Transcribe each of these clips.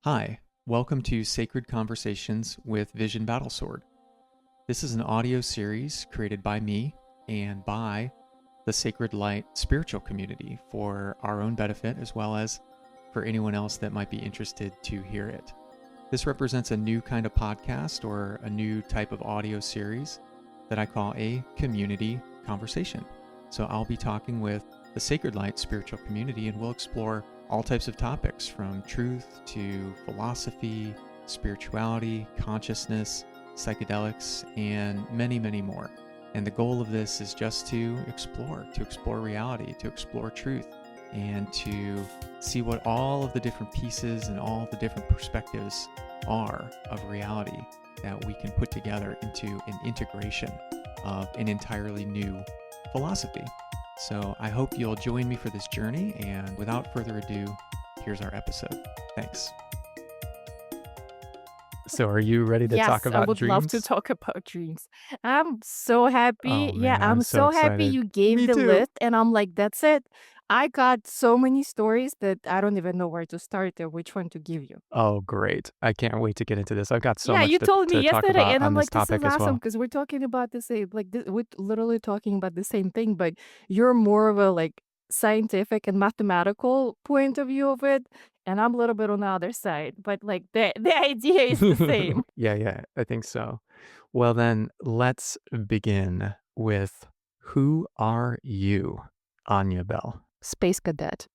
Hi, welcome to Sacred Conversations with Vision Battlesword. This is an audio series created by me and by the Sacred Light spiritual community for our own benefit as well as for anyone else that might be interested to hear it. This represents a new kind of podcast or a new type of audio series that I call a community conversation. So I'll be talking with the Sacred Light spiritual community and we'll explore all types of topics from truth to philosophy, spirituality, consciousness, psychedelics, and many, many more. And the goal of this is just to explore reality, to explore truth, and to see what all of the different pieces and all the different perspectives are of reality that we can put together into an integration of an entirely new philosophy. So I hope you'll join me for this journey, and without further ado, here's our episode. Thanks. So are you ready to talk Yes, I about would love to dreams? talk about dreams. I'm so happy. Oh Yeah, man, I'm I'm so so happy excited. you gave Me the too. list, and I'm like, that's it. I got so many stories that I don't even know where to start or which one to give you. Oh, great. I can't wait to get into this. I've got so Yeah, much you to, told me to talk yesterday, about and on I'm this like, this is topic as awesome well. because we're talking about the same, we're literally talking about the same thing, but you're more of a like scientific and mathematical point of view of it, and I'm a little bit on the other side, but like the idea is the same. Yeah, I think so. Well, then let's begin with who are you, Anya Bell? Space cadet.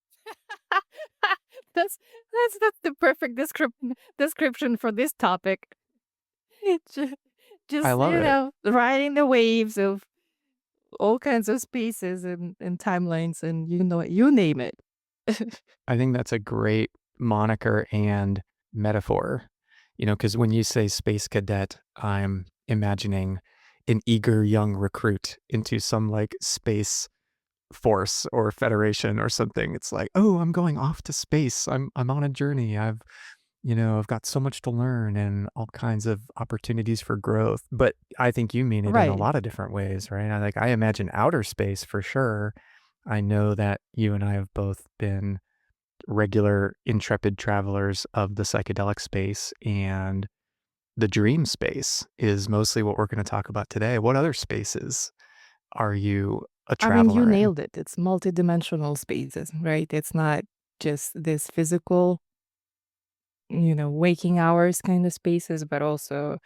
That's that's the perfect description for this topic. Ju- I Just, love it. riding the waves of all kinds of spaces and timelines and you name it. I think that's a great moniker and metaphor, because when you say space cadet, I'm imagining an eager young recruit into some like space force or federation or something. It's like, oh, I'm going off to space. I'm on a journey. I've got so much to learn and all kinds of opportunities for growth. But I think you mean it in a Right. lot of different ways, right? I imagine outer space for sure. I know that you and I have both been regular intrepid travelers of the psychedelic space, and the dream space is mostly what we're going to talk about today. What other spaces are you a I mean, you traveler in? nailed it. It's multidimensional spaces, right? It's not just this physical, waking hours kind of spaces, but also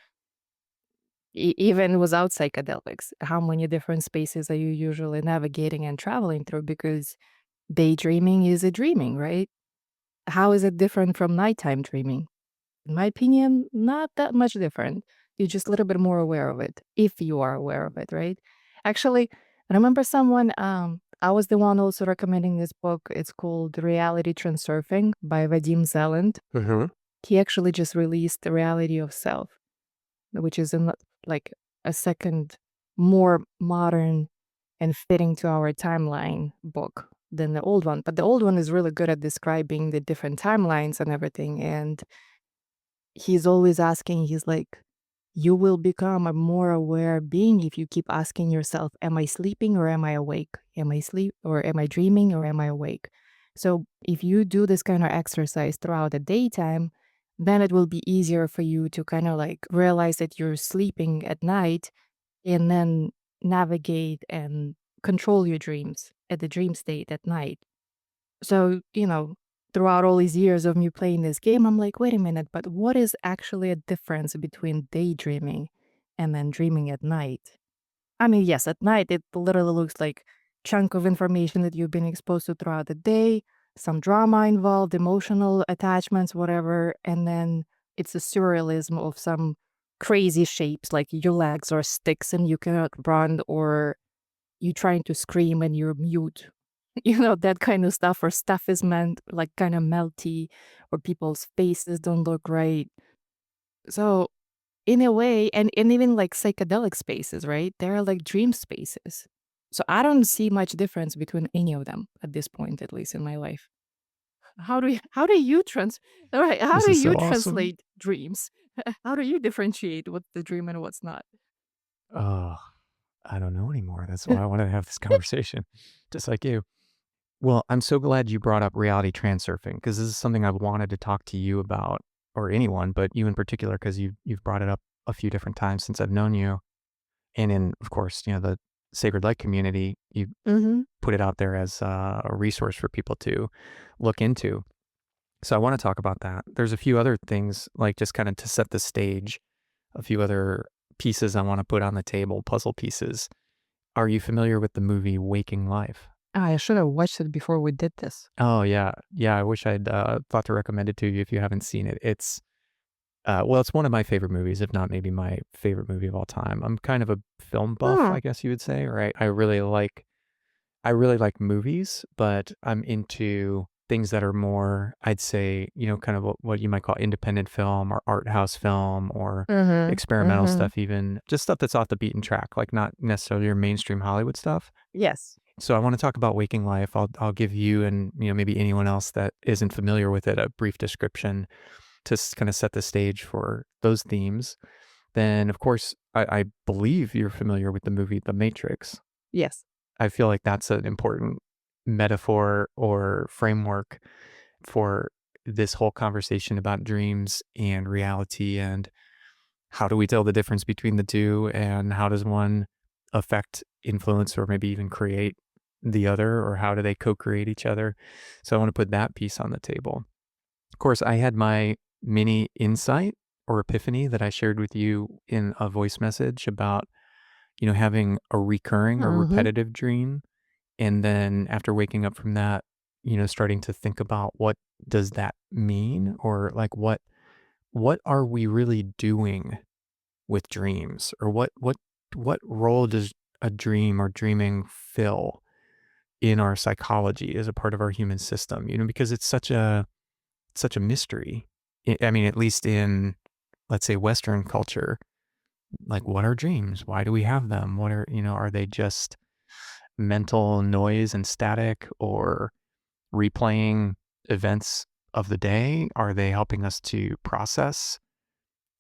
even without psychedelics, how many different spaces are you usually navigating and traveling through? Because daydreaming is a dreaming, right? How is it different from nighttime dreaming? In my opinion, not that much different. You're just a little bit more aware of it, if you are aware of it, right? Actually, I remember I was the one also recommending this book. It's called Reality Transurfing by Vadim Zeland. Hmm. He actually just released The Reality of Self, which is like a second, more modern and fitting to our timeline book than the old one. But the old one is really good at describing the different timelines and everything. And he's always asking, he's like, you will become a more aware being if you keep asking yourself, am I sleeping or am I awake? Am I sleep or am I dreaming or am I awake? So if you do this kind of exercise throughout the daytime, then it will be easier for you to kind of like realize that you're sleeping at night and then navigate and control your dreams at the dream state at night. So, throughout all these years of me playing this game, I'm like, wait a minute, but what is actually a difference between daydreaming and then dreaming at night? I mean, yes, at night it literally looks like chunk of information that you've been exposed to throughout the day, some drama involved, emotional attachments, whatever, and then it's a surrealism of some crazy shapes like your legs are sticks and you cannot run, or you trying to scream and you're mute. That kind of stuff, or stuff is meant like kind of melty, or people's faces don't look right. So, in a way, and even like psychedelic spaces, right? They're like dream spaces. So, I don't see much difference between any of them at this point, at least in my life. All right, how This do is so you awesome. translate dreams? How do you differentiate what's the dream and what's not? Oh, I don't know anymore. That's why I wanted to have this conversation, just like you. Well, I'm so glad you brought up reality transurfing because this is something I've wanted to talk to you about or anyone, but you in particular, because you've brought it up a few different times since I've known you. And in, of course, the Sacred Light community, you Mm-hmm. put it out there as a resource for people to look into. So I want to talk about that. There's a few other things, like just kind of to set the stage, a few other pieces I want to put on the table, puzzle pieces. Are you familiar with the movie Waking Life? I should have watched it before we did this. Oh, yeah. Yeah, I wish I'd thought to recommend it to you if you haven't seen it. It's it's one of my favorite movies, if not maybe my favorite movie of all time. I'm kind of a film buff, Hmm. I guess you would say, right? I really like movies, but I'm into things that are more, I'd say, kind of what you might call independent film or art house film or Mm-hmm. experimental Mm-hmm. stuff, even just stuff that's off the beaten track, like not necessarily your mainstream Hollywood stuff. Yes. So I want to talk about Waking Life. I'll give you and maybe anyone else that isn't familiar with it a brief description to kind of set the stage for those themes. Then, of course, I believe you're familiar with the movie The Matrix. Yes. I feel like that's an important metaphor or framework for this whole conversation about dreams and reality and how do we tell the difference between the two and how does one affect, influence, or maybe even create the other, or how do they co-create each other? So I want to put that piece on the table. Of course, I had my mini insight or epiphany that I shared with you in a voice message about, having a recurring or Mm-hmm. repetitive dream. And then after waking up from that, starting to think about what does that mean, or like what are we really doing with dreams, or what role does a dream or dreaming fill in our psychology as a part of our human system, because it's such a mystery. I mean, at least in, let's say, Western culture, like what are dreams? Why do we have them? What are they just mental noise and static, or replaying events of the day? Are they helping us to process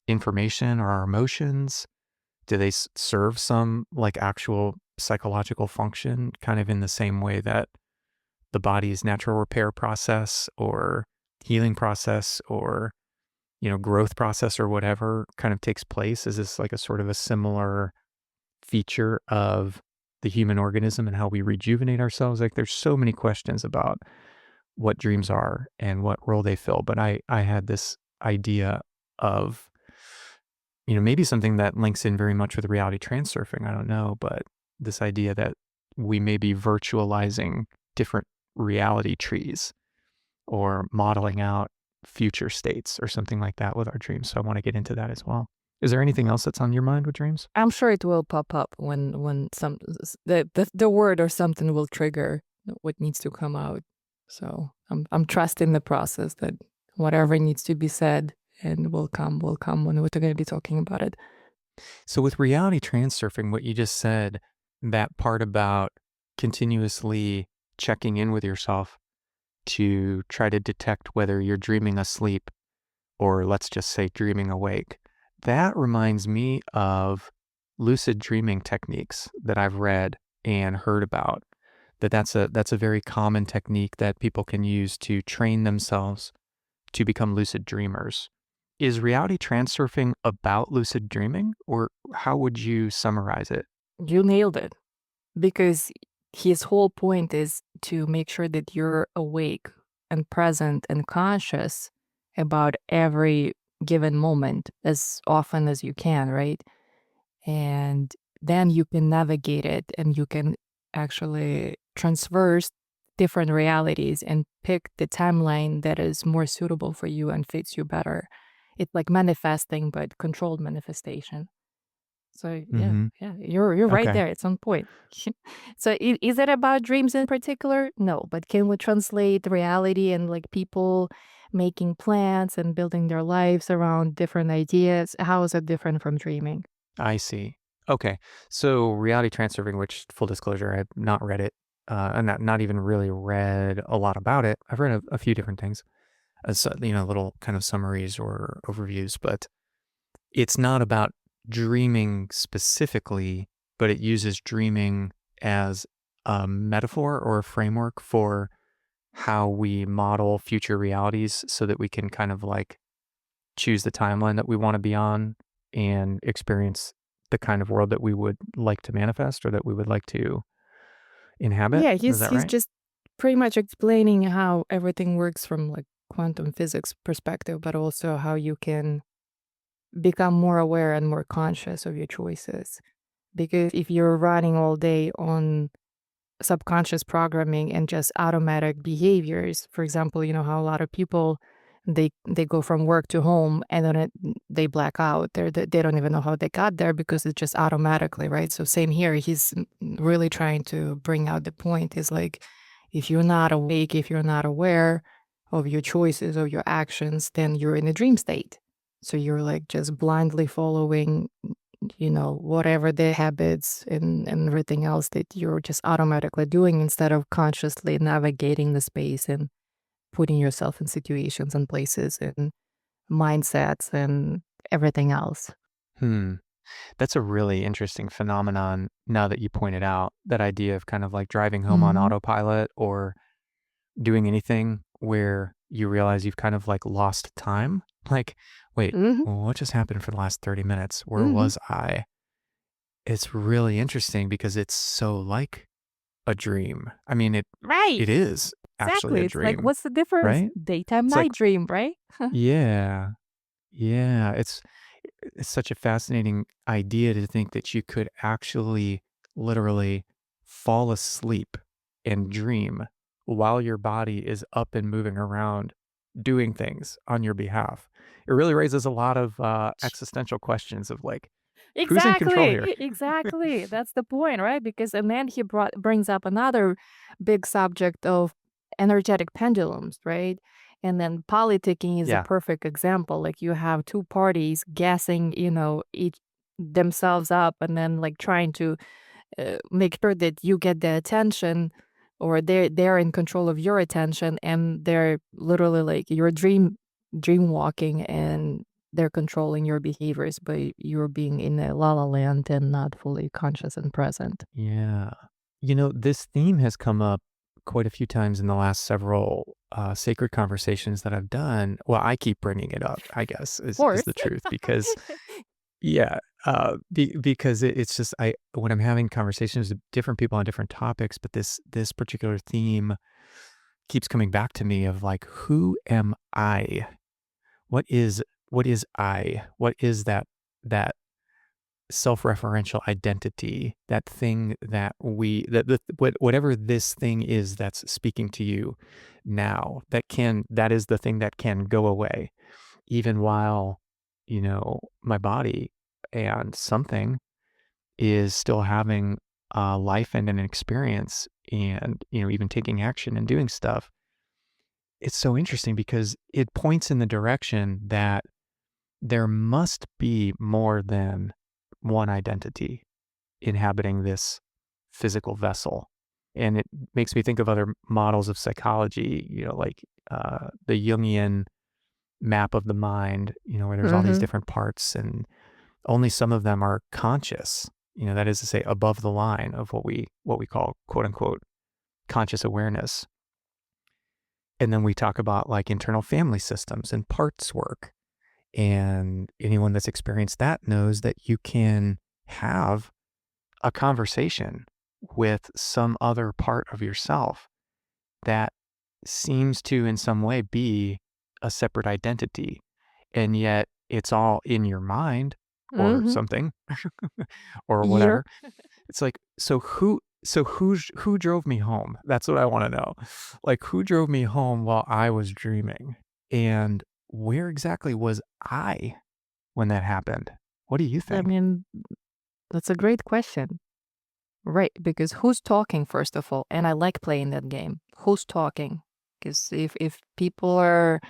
information or our emotions? Do they serve some like actual psychological function, kind of in the same way that the body's natural repair process or healing process or growth process or whatever kind of takes place? Is this like a sort of a similar feature of the human organism and how we rejuvenate ourselves? Like there's so many questions about what dreams are and what role they fill. But I had this idea of, maybe something that links in very much with reality transurfing. I don't know, but this idea that we may be virtualizing different reality trees or modeling out future states or something like that with our dreams. So I want to get into that as well. Is there anything else that's on your mind with dreams? I'm sure it will pop up when the word or something will trigger what needs to come out. So I'm trusting the process that whatever needs to be said and will come when we're going to be talking about it. So with reality transurfing, what you just said, that part about continuously checking in with yourself to try to detect whether you're dreaming asleep or, let's just say, dreaming awake, that reminds me of lucid dreaming techniques that I've read and heard about. That's a very common technique that people can use to train themselves to become lucid dreamers. Is reality transurfing about lucid dreaming, or how would you summarize it? You nailed it, because his whole point is to make sure that you're awake and present and conscious about every given moment as often as you can, right? And then you can navigate it and you can actually transverse different realities and pick the timeline that is more suitable for you and fits you better. It's like manifesting, but controlled manifestation. So yeah, Mm-hmm. you're right Okay. there. It's on point. So is it about dreams in particular? No, but can we translate reality and like people making plans and building their lives around different ideas? How is it different from dreaming? I see. Okay. So reality transurfing, which, full disclosure, I've not read it, and not even really read a lot about it. I've read a few different things, as little kind of summaries or overviews, but it's not about dreaming specifically, but it uses dreaming as a metaphor or a framework for how we model future realities so that we can kind of like choose the timeline that we want to be on and experience the kind of world that we would like to manifest or that we would like to inhabit. Yeah, Is that he's right? just pretty much explaining how everything works from like quantum physics perspective, but also how you can become more aware and more conscious of your choices. Because if you're running all day on subconscious programming and just automatic behaviors, for example, you know how a lot of people they go from work to home and then they black out. They don't even know how they got there because it's just automatically, right? So same here. He's really trying to bring out the point is like, if you're not awake, if you're not aware of your choices or your actions, then you're in a dream state. So you're like just blindly following, you know, whatever the habits and everything else that you're just automatically doing instead of consciously navigating the space and putting yourself in situations and places and mindsets and everything else. Hmm. That's a really interesting phenomenon now that you pointed out that idea of kind of like driving home on Mhm. autopilot or doing anything where you realize you've kind of like lost time. Like, wait, Mhm. what just happened for the last 30 minutes? Where Mhm. was I? It's really interesting because it's so like a dream. I mean, Right. it is actually Exactly. a It's like, dream, what's the difference? right? Daytime, It's like, night dream, right? yeah, yeah. It's such a fascinating idea to think that you could actually literally fall asleep and dream while your body is up and moving around doing things on your behalf. It really raises a lot of existential questions of like, who's in control Exactly, here? exactly. That's the point, right? Because and then he brings up another big subject of energetic pendulums, right? And then politicking is a Yeah. perfect example. Like you have two parties gassing, you know, each themselves up, and then like trying to make sure that you get the attention, or they're in control of your attention, and they're literally like you're dream walking, and they're controlling your behaviors, but you're being in a la la land and not fully conscious and present. Yeah. This theme has come up quite a few times in the last several sacred conversations that I've done. Well, I keep bringing it up, I guess, Of is course. the truth because, yeah, because it's just when I'm having conversations with different people on different topics, but this particular theme keeps coming back to me of like, who am I? What is what is I? What is that self-referential identity, that thing that whatever this thing is that's speaking to you now, that is the thing that can go away, even while, my body and something is still having a life and an experience and, even taking action and doing stuff. It's so interesting because it points in the direction that there must be more than one identity inhabiting this physical vessel. And it makes me think of other models of psychology, like the Jungian map of the mind, where there's all these Mhm. different parts and only some of them are conscious, that is to say above the line of what we call quote unquote conscious awareness. And then we talk about like internal family systems and parts work. And anyone that's experienced that knows that you can have a conversation with some other part of yourself that seems to, in some way, be a separate identity. And yet it's all in your mind or Mhm. something or Yeah. whatever. It's like, who drove me home? That's what I want to know. Like, who drove me home while I was dreaming? And where exactly was I when that happened? What do you I think? mean, that's a great question. Right, because who's talking first of all? And I like playing that game. Who's talking? Because if people are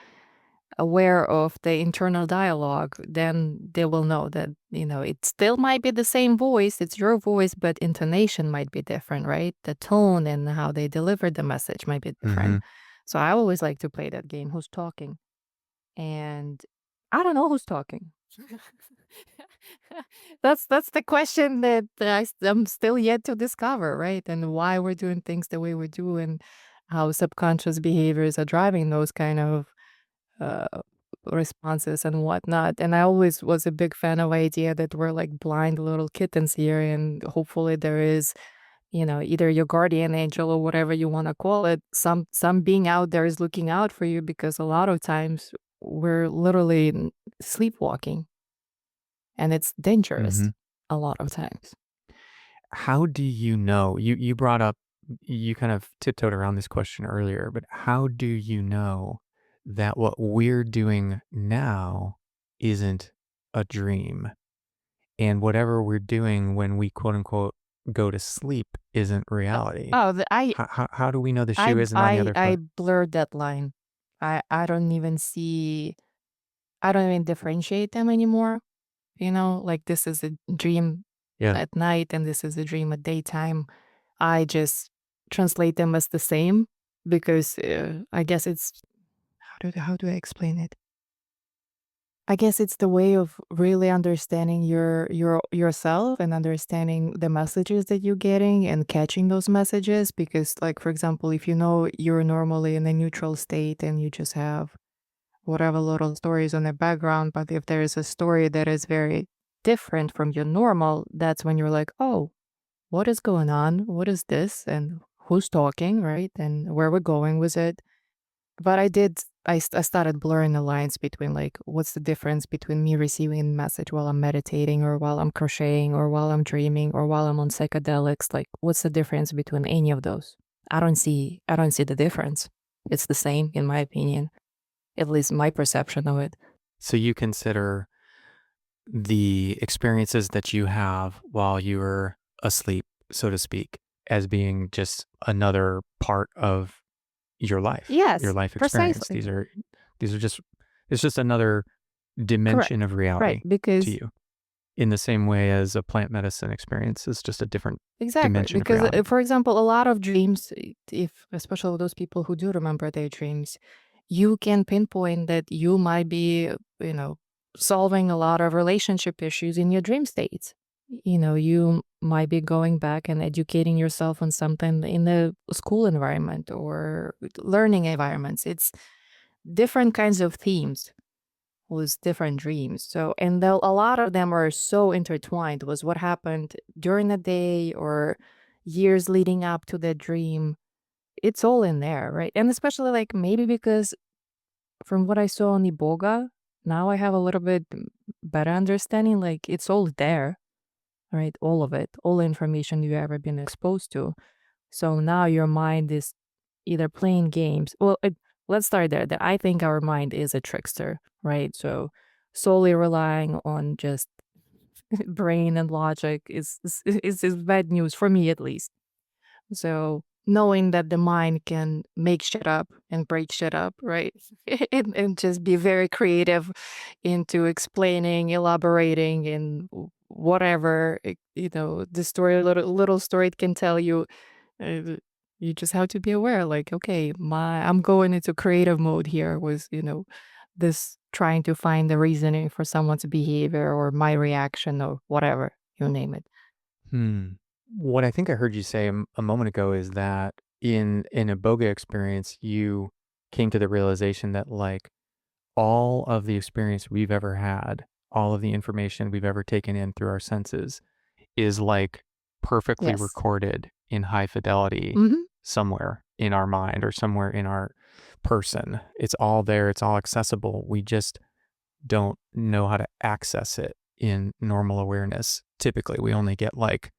aware of the internal dialogue, then they will know that, it still might be the same voice, it's your voice, but intonation might be different, right? The tone and how they deliver the message might be Hmm. different. So I always like to play that game, who's talking. And I don't know who's talking. That's the question that I'm still yet to discover, right? And why we're doing things the way we do, and how subconscious behaviors are driving those kind of uh, responses and whatnot. And I always was a big fan of idea that we're like blind little kittens here, and hopefully there is, either your guardian angel or whatever you want to call it, some being out there is looking out for you, because a lot of times we're literally sleepwalking, and it's dangerous Hmm. a lot of times. How do you know? You brought up, you kind of tiptoed around this question earlier, but how do you know that what we're doing now isn't a dream, and whatever we're doing when we quote unquote go to sleep isn't reality? Oh, How do we know the shoe isn't on the other I foot? blurred that line. I don't even see. I don't even differentiate them anymore. Like this is a dream Yeah. at night and this is a dream at daytime. I just translate them as the same, because I guess it's how do I explain it? I guess it's the way of really understanding yourself and understanding the messages that you're getting and catching those messages. Because, like, for example, if you know you're normally in a neutral state and you just have whatever little stories on the background, but if there is a story that is very different from your normal, that's when you're like, oh, what is going on? What is this? And who's talking, right? And where we're going with it. But I started blurring the lines between, like, what's the difference between me receiving a message while I'm meditating or while I'm crocheting or while I'm dreaming or while I'm on psychedelics? Like, what's the difference between any of those? I don't see the difference. It's the same, in my opinion, at least my perception of it. So you consider the experiences that you have while you're asleep, so to speak, as being just another part of your Yes, life experience. precisely. These are just, it's just another dimension Correct. of Right. reality to Because you, in the same way as a plant medicine experience is just a different exactly. dimension of Because, reality. for example, a lot of dreams, if especially those people who do remember their dreams, you can pinpoint that you might be, solving a lot of relationship issues in your dream states. You might be going back and educating yourself on something in the school environment or learning environments. It's different kinds of themes with different dreams. So, and a lot of them are so intertwined with what happened during the day or years leading up to the dream. It's all in there, right? And especially, like, maybe because from what I saw on Iboga, now I have a little bit better understanding. Like, it's all there, right? All of it, all the information you've ever been exposed to. So now your mind is either playing games. Well, let's start there. That I think our mind is a trickster, right? So solely relying on just brain and logic is bad news for me, at least. So knowing that the mind can make shit up and break shit up, right? And just be very creative into explaining, elaborating, and whatever, the story, little story it can tell you. uh, You just have to be aware, like, okay, I'm going into creative mode here with, this trying to find the reasoning for someone's behavior or my reaction or whatever, you name it. Hmm. What I think I heard you say a moment ago is that in a boga experience, you came to the realization that, like, all of the experience we've ever had, all of the information we've ever taken in through our senses is, like, perfectly Yes. recorded in high fidelity Hmm. somewhere in our mind or somewhere in our person. It's all there, it's all accessible. We just don't know how to access it in normal awareness. Typically, we only get like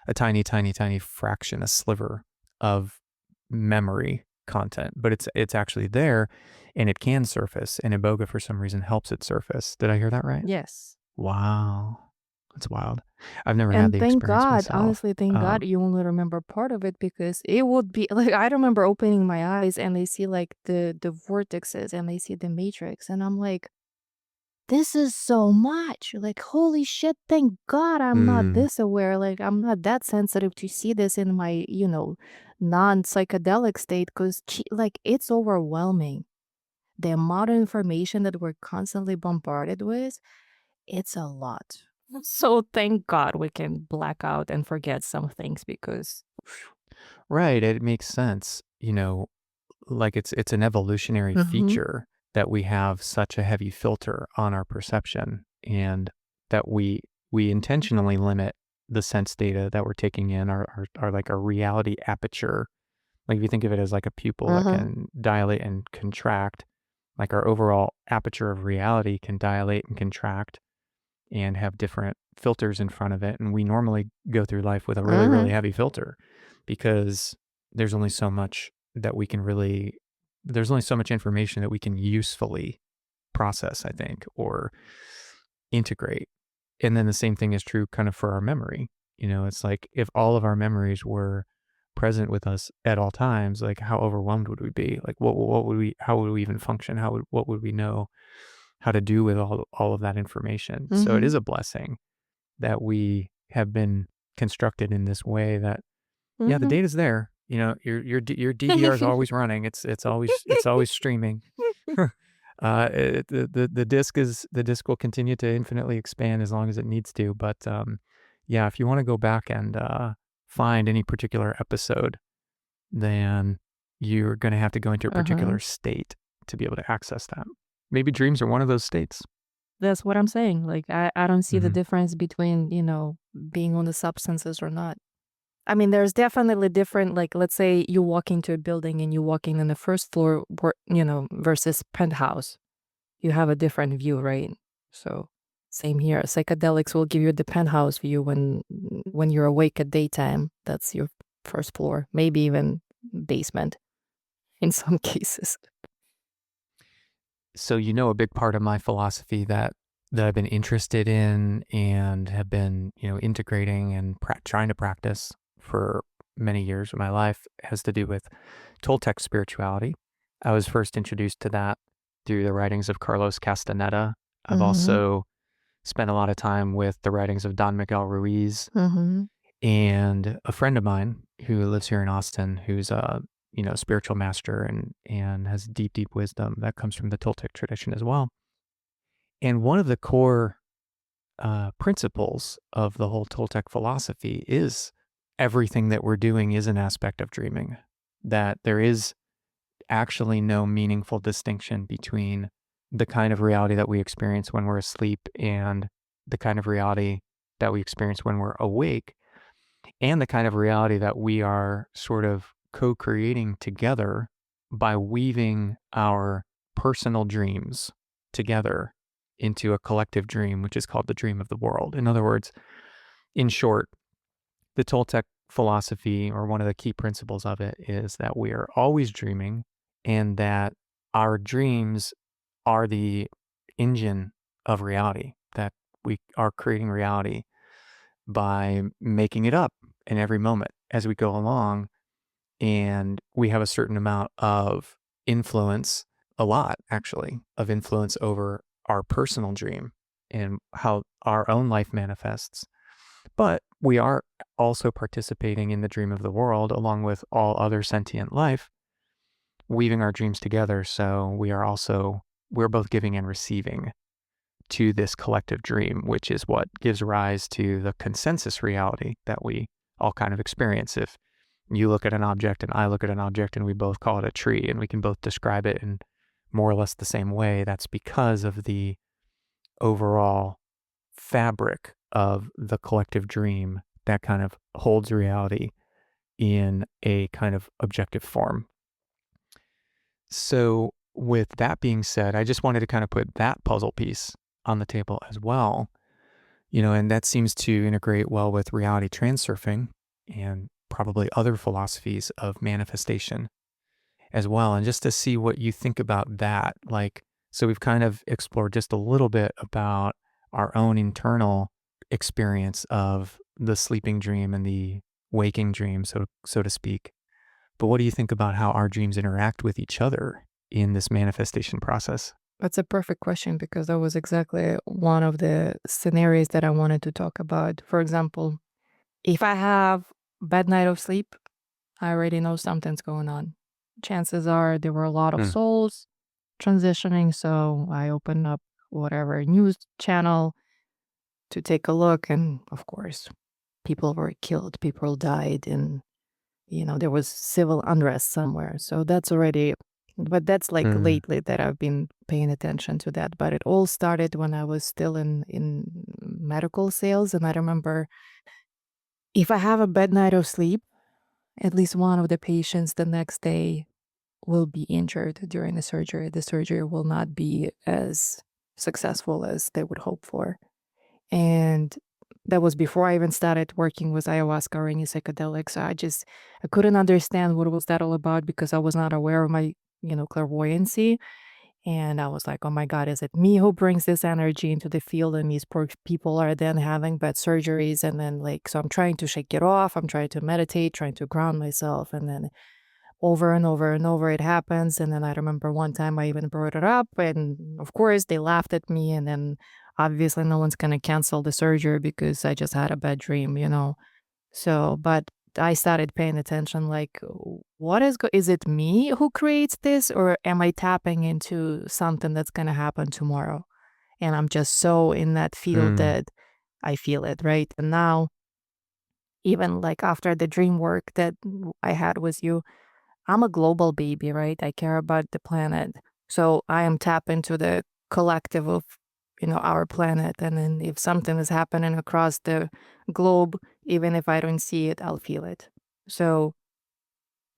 a tiny, tiny, tiny fraction, a sliver of memory content, but it's actually there and it can surface. And Iboga, for some reason, helps it surface. Did I hear that right? Yes. Wow. That's wild. I've never had And the thank experience God, myself. honestly, thank God you only remember part of it, because it would be like, I remember opening my eyes and they see like the vortexes and they see the matrix, and I'm like, this is so much. Like, holy shit, thank God I'm not mm, this aware. Like, I'm not that sensitive to see this in my, non-psychedelic state, because like, it's overwhelming. The amount of information that we're constantly bombarded with, it's a lot. So thank God we can black out and forget some things, because right. It makes sense. Like it's an evolutionary Mhm. feature that we have such a heavy filter on our perception, and that we intentionally limit the sense data that we're taking in, our like a reality aperture. Like if you think of it as like a pupil that can dilate and contract, like our overall aperture of reality can dilate and contract and have different filters in front of it. And we normally go through life with a really, really heavy filter because there's only so much that we can really, there's only so much information that we can usefully process, I think, or integrate. And then the same thing is true kind of for our memory. You know, it's like if all of our memories were present with us at all times, like how overwhelmed would we be? Like what would we, how would we even function? What would we know how to do with all of that information? So it is a blessing that we have been constructed in this way that, yeah, the data's there. You know, your DVR is always running. It's always streaming. The disc will continue to infinitely expand as long as it needs to. But yeah, if you want to go back and find any particular episode, then you're going to have to go into a particular state to be able to access that. Maybe dreams are one of those states. That's what I'm saying. Like, I don't see the difference between, being on the substances or not. I mean, there's definitely different, like, let's say you walk into a building and you're walking on the first floor, versus penthouse. You have a different view, right? So same here. Psychedelics will give you the penthouse view when you're awake at daytime. That's your first floor, maybe even basement in some cases. So, a big part of my philosophy that I've been interested in and have been, integrating and trying to practice for many years of my life has to do with Toltec spirituality. I was first introduced to that through the writings of Carlos Castaneda. I've also spent a lot of time with the writings of Don Miguel Ruiz and a friend of mine who lives here in Austin, who's a spiritual master and has deep wisdom that comes from the Toltec tradition as well. And one of the core principles of the whole Toltec philosophy is everything that we're doing is an aspect of dreaming, that there is actually no meaningful distinction between the kind of reality that we experience when we're asleep and the kind of reality that we experience when we're awake, and the kind of reality that we are sort of co-creating together by weaving our personal dreams together into a collective dream, which is called the dream of the world. In other words, in short, the Toltec philosophy, or one of the key principles of it, is that we are always dreaming and that our dreams are the engine of reality, that we are creating reality by making it up in every moment as we go along. And we have a certain amount of influence, a lot actually, of influence over our personal dream and how our own life manifests. But we are also participating in the dream of the world along with all other sentient life, weaving our dreams together. So we're both giving and receiving to this collective dream, which is what gives rise to the consensus reality that we all kind of experience. If you look at an object and I look at an object and we both call it a tree and we can both describe it in more or less the same way, that's because of the overall fabric of the collective dream that kind of holds reality in a kind of objective form. So with that being said, I just wanted to kind of put that puzzle piece on the table as well, and that seems to integrate well with reality transurfing and probably other philosophies of manifestation as well. And just to see what you think about that, so we've kind of explored just a little bit about our own internal experience of the sleeping dream and the waking dream, so to speak. But what do you think about how our dreams interact with each other in this manifestation process? That's a perfect question, because that was exactly one of the scenarios that I wanted to talk about. For example, if I have bad night of sleep, I already know something's going on. Chances are there were a lot of souls transitioning, so I open up whatever news channel to take a look, and of course, people were killed, people died, and there was civil unrest somewhere. So that's already But that's like Mm. lately that I've been paying attention to that. But it all started when I was still in medical sales. And I remember if I have a bad night of sleep, at least one of the patients the next day will be injured during the surgery. The surgery will not be as successful as they would hope for. And that was before I even started working with ayahuasca or any psychedelics. So I couldn't understand what was that all about because I was not aware of my, clairvoyancy. And I was like, oh my God, is it me who brings this energy into the field? And these poor people are then having bad surgeries. And then, like, so I'm trying to shake it off. I'm trying to meditate, trying to ground myself. And then over and over and over it happens. And then I remember one time I even brought it up. And of course, they laughed at me. And then obviously, no one's going to cancel the surgery because I just had a bad dream. So, but I started paying attention like, is it me who creates this, or am I tapping into something that's going to happen tomorrow? And I'm just so in that field Mm. that I feel it, right? And now, even like after the dream work that I had with you, I'm a global baby, right? I care about the planet. So I am tapped into the collective of, our planet. And then if something is happening across the globe, even if I don't see it, I'll feel it. So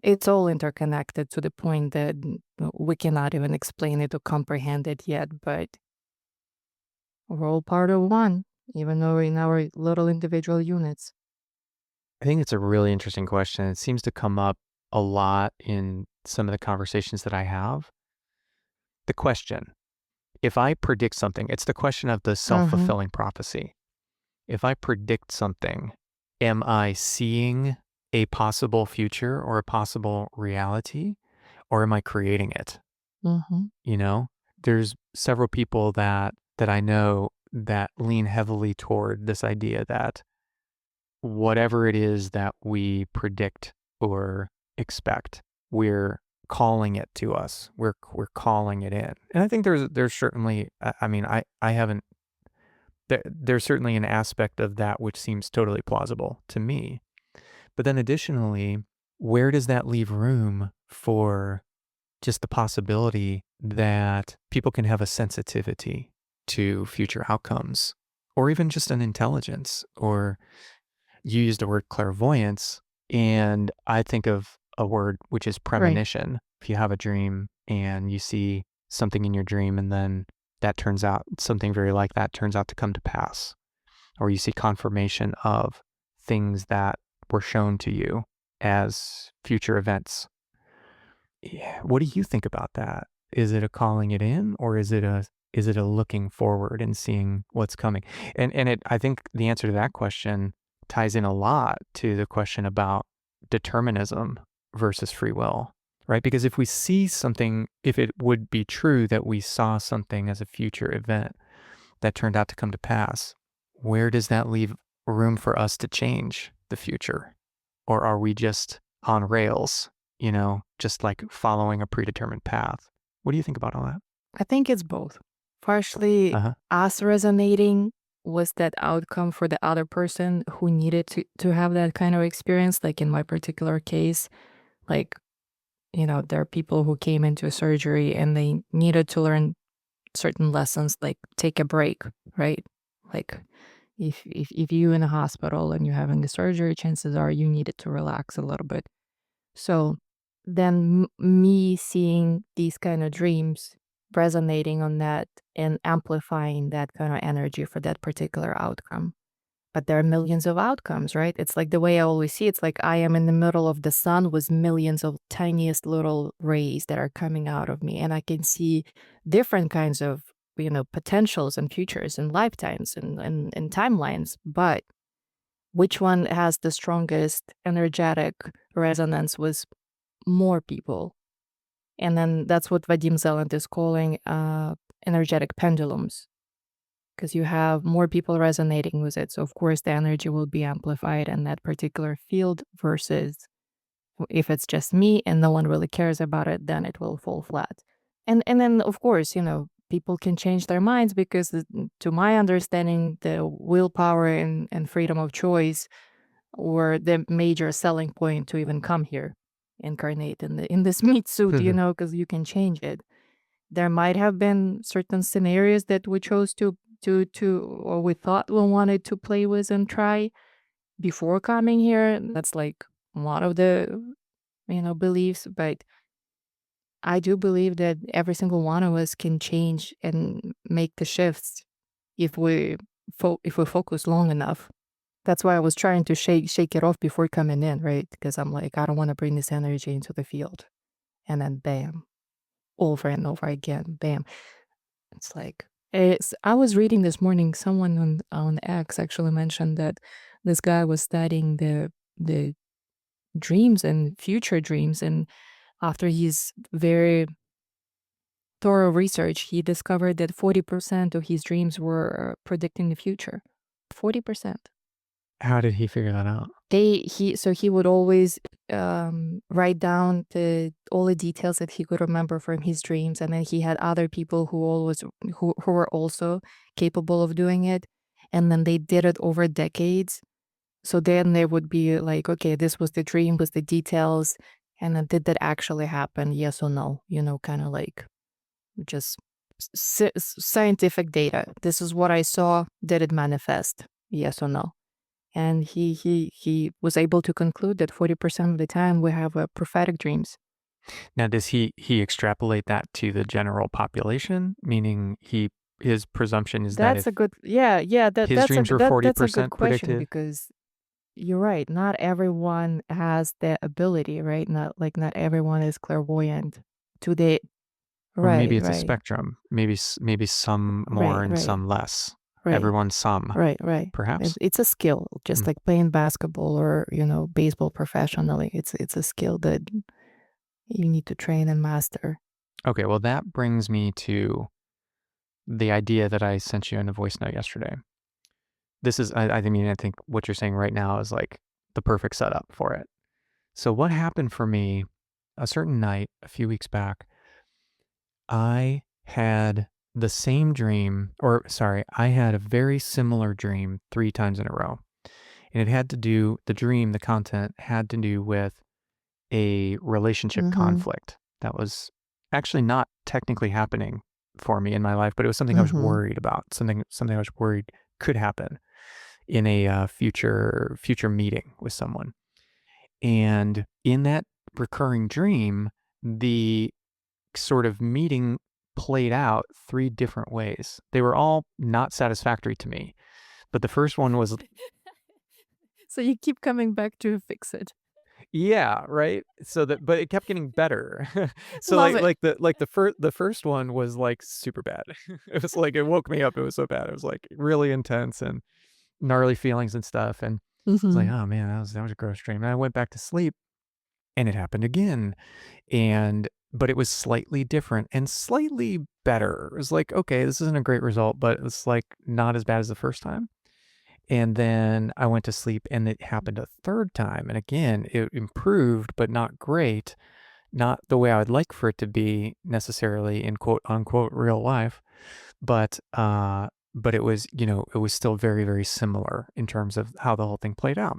it's all interconnected to the point that we cannot even explain it or comprehend it yet, but we're all part of one, even though we're in our little individual units. I think it's a really interesting question. It seems to come up a lot in some of the conversations that I have. The question, if I predict something, it's the question of the Mm-hmm. self-fulfilling prophecy. If I predict something, am I seeing a possible future or a possible reality, or am I creating it? Mm-hmm. You know, there's several people that I know that lean heavily toward this idea that whatever it is that we predict or expect, we're calling it to us. We're calling it in. And I think there's certainly I mean, I haven't there's certainly an aspect of that which seems totally plausible to me. But then additionally, where does that leave room for just the possibility that people can have a sensitivity to future outcomes, or even just an intelligence, or you used the word clairvoyance, and I think of a word which is Right. premonition. If you have a dream and you see something in your dream and then that turns out something very like that turns out to come to pass, or you see confirmation of things that were shown to you as future events. Yeah. What do you think about that? Is it a calling it in, or is it a looking forward and seeing what's coming? And I think the answer to that question ties in a lot to the question about determinism versus free will, right? Because if we see something, if it would be true that we saw something as a future event that turned out to come to pass, where does that leave room for us to change the future? Or are we just on rails, just like following a predetermined path? What do you think about all that? I think it's both. Partially Uh-huh. us resonating with that outcome for the other person who needed to have that kind of experience. Like in my particular case, like, there are people who came into a surgery and they needed to learn certain lessons, like take a break, right? Like if you in a hospital and you're having a surgery, chances are you needed to relax a little bit. So then me seeing these kind of dreams resonating on that and amplifying that kind of energy for that particular outcome. But there are millions of outcomes, right? It's like the way I always see it's like I am in the middle of the sun with millions of tiniest little rays that are coming out of me. And I can see different kinds of, potentials and futures and lifetimes and timelines. But which one has the strongest energetic resonance with more people? And then that's what Vadim Zeland is calling energetic pendulums, because you have more people resonating with it. So, of course, the energy will be amplified in that particular field versus if it's just me and no one really cares about it, then it will fall flat. And then, of course, people can change their minds because, to my understanding, the willpower and freedom of choice were the major selling point to even come here. incarnate in this meat suit, because you can change it. There might have been certain scenarios that we chose to or we thought we wanted to play with and try before coming here. That's like one of the beliefs, but I do believe that every single one of us can change and make the shifts if we focus long enough. That's why I was trying to shake it off before coming in, right? Because I'm like, I don't want to bring this energy into the field. And then bam, over and over again, bam. It's like I was reading this morning, someone on X actually mentioned that this guy was studying the dreams and future dreams, and after his very thorough research, he discovered that 40% of his dreams were predicting the future. 40%. How did he figure that out? He would always write down all the details that he could remember from his dreams, and then he had other people who were also capable of doing it, and then they did it over decades. So then they would be like, okay, this was the dream with the details, and then did that actually happen? Yes or no? Kind of like just scientific data. This is what I saw. Did it manifest? Yes or no? And he was able to conclude that 40% of the time we have prophetic dreams. Now, does he extrapolate that to the general population? Meaning his presumption is that's that a good his dreams were 40% that's a good question, predicted? because you're right. Not everyone has that ability, right? Not everyone is clairvoyant to the Or maybe it's a right. spectrum. Maybe some more and some less. Right. Everyone's some. Right. Perhaps. It's a skill, just like playing basketball or baseball professionally. It's a skill that you need to train and master. Okay, well, that brings me to the idea that I sent you in a voice note yesterday. This is, I think what you're saying right now is like the perfect setup for it. So what happened for me a certain night a few weeks back, I had the same dream, I had a very similar dream 3 times in a row. And it had to do, the content had to do with a relationship conflict that was actually not technically happening for me in my life, but it was something I was worried about, something I was worried could happen in a future meeting with someone. And in that recurring dream, the sort of meeting played out 3 different ways. They were all not satisfactory to me, but the first one was So you keep coming back to fix it. Yeah, right? But it kept getting better. So Love it. the first one was like super bad. It was like it woke me up. It was so bad. It was like really intense and gnarly feelings and stuff. And I was like, oh man, that was a gross dream. And I went back to sleep and it happened again. But it was slightly different and slightly better. It was like, okay, this isn't a great result, but it's like not as bad as the first time. And then I went to sleep and it happened a third time. And again, it improved, but not great. Not the way I would like for it to be necessarily in quote unquote real life. But it was, it was still very, very similar in terms of how the whole thing played out.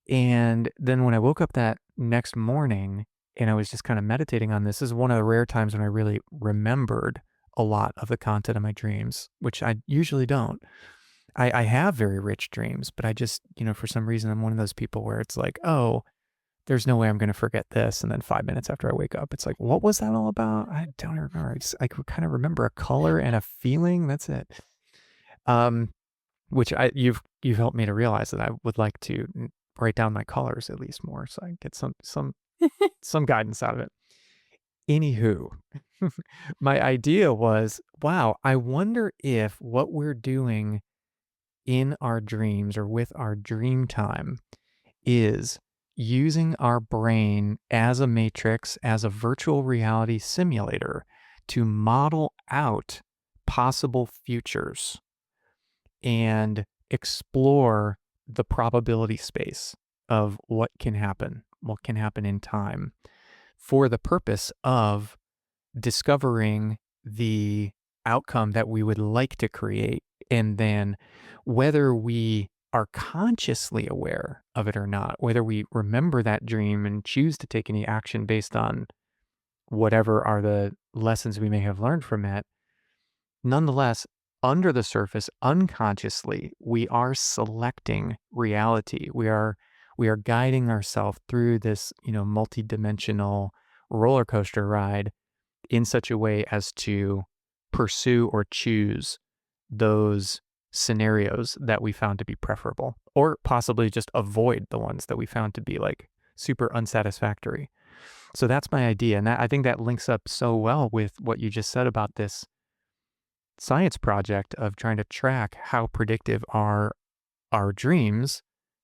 And then when I woke up that next morning and I was just kind of meditating on this is one of the rare times when I really remembered a lot of the content of my dreams, which I usually don't. I have very rich dreams, but I just, for some reason, I'm one of those people where it's like, oh, there's no way I'm going to forget this. And then 5 minutes after I wake up, it's like, what was that all about? I don't remember. I could kind of remember a color and a feeling. That's it. Which you've helped me to realize that I would like to write down my colors at least more, so I get some guidance out of it. Anywho, my idea was, wow, I wonder if what we're doing in our dreams or with our dream time is using our brain as a matrix, as a virtual reality simulator to model out possible futures and explore the probability space of what can happen in time for the purpose of discovering the outcome that we would like to create. And then whether we are consciously aware of it or not, whether we remember that dream and choose to take any action based on whatever are the lessons we may have learned from it, nonetheless, under the surface, unconsciously, we are selecting reality. We are guiding ourselves through this, multidimensional roller coaster ride in such a way as to pursue or choose those scenarios that we found to be preferable, or possibly just avoid the ones that we found to be like super unsatisfactory. So that's my idea. And I think that links up so well with what you just said about this science project of trying to track how predictive are our dreams.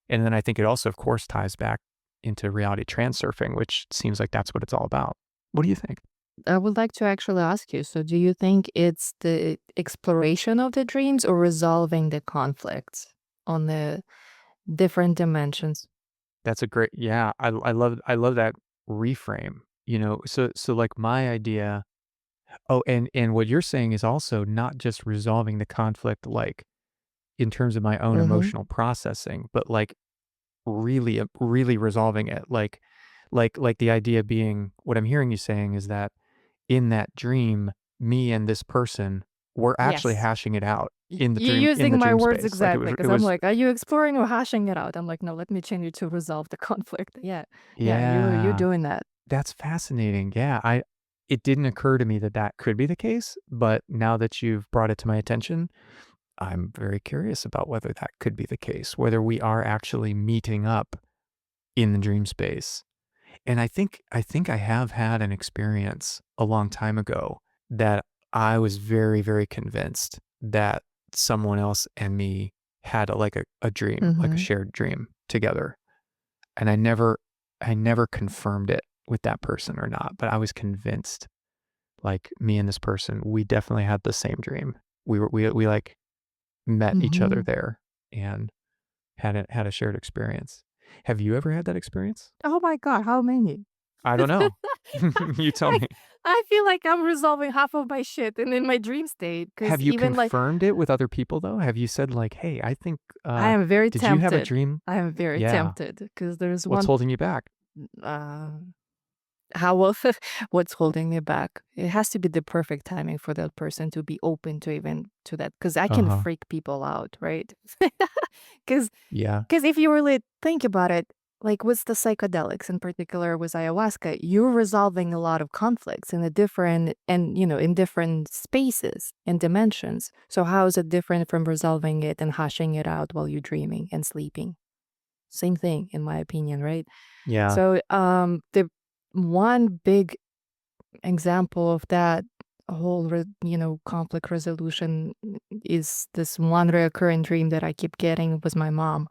And then I think it also, of course, ties back into reality transurfing, which seems like that's what it's all about. What do you think? I would like to actually ask you, so do you think it's the exploration of the dreams or resolving the conflicts on the different dimensions? That's a great, yeah. I love that reframe. So like my idea. Oh, and what you're saying is also not just resolving the conflict, like in terms of my own Mm-hmm. emotional processing, but like really resolving it. Like the idea being, what I'm hearing you saying is that in that dream, me and this person were actually Yes. hashing it out You're in the using my dream words space. Like it exactly was, it because I'm was, like, are you exploring or hashing it out? I'm like, no, let me change it to resolve the conflict. Yeah. Yeah, you're yeah, doing that. that's fascinating. Yeah, it didn't occur to me that that could be the case, but now that you've brought it to my attention, I'm very curious about whether that could be the case, whether we are actually meeting up in the dream space. And I think I have had an experience a long time ago that I was very, very convinced that someone else and me had a dream, like a Mm-hmm. shared dream together. And I never confirmed it with that person or not, but I was convinced, like, me and this person, we definitely had the same dream. We like met each other Mm-hmm. there and had a shared experience. Have you ever had that experience? Oh my God, how many? I don't know. You tell Like, me. I feel like I'm resolving half of my shit and in my dream state Have because you even like confirmed it with other people though? Have you said like, "Hey, I think I am very did you have a tempted. dream?" I am very Yeah. tempted because there's What's one holding you back? uh how will what's holding me back? It has to be the perfect timing for that person to be open to even to that because I can Uh-huh. freak people out, right? Because Yeah. if you really think about it, like with the psychedelics in particular with ayahuasca, you're resolving a lot of conflicts in a different and in different spaces and dimensions. So how is it different from resolving it and hashing it out while you're dreaming and sleeping? Same thing, in my opinion, right? Yeah. So the one big example of that whole conflict resolution is this one recurring dream that I keep getting with my mom.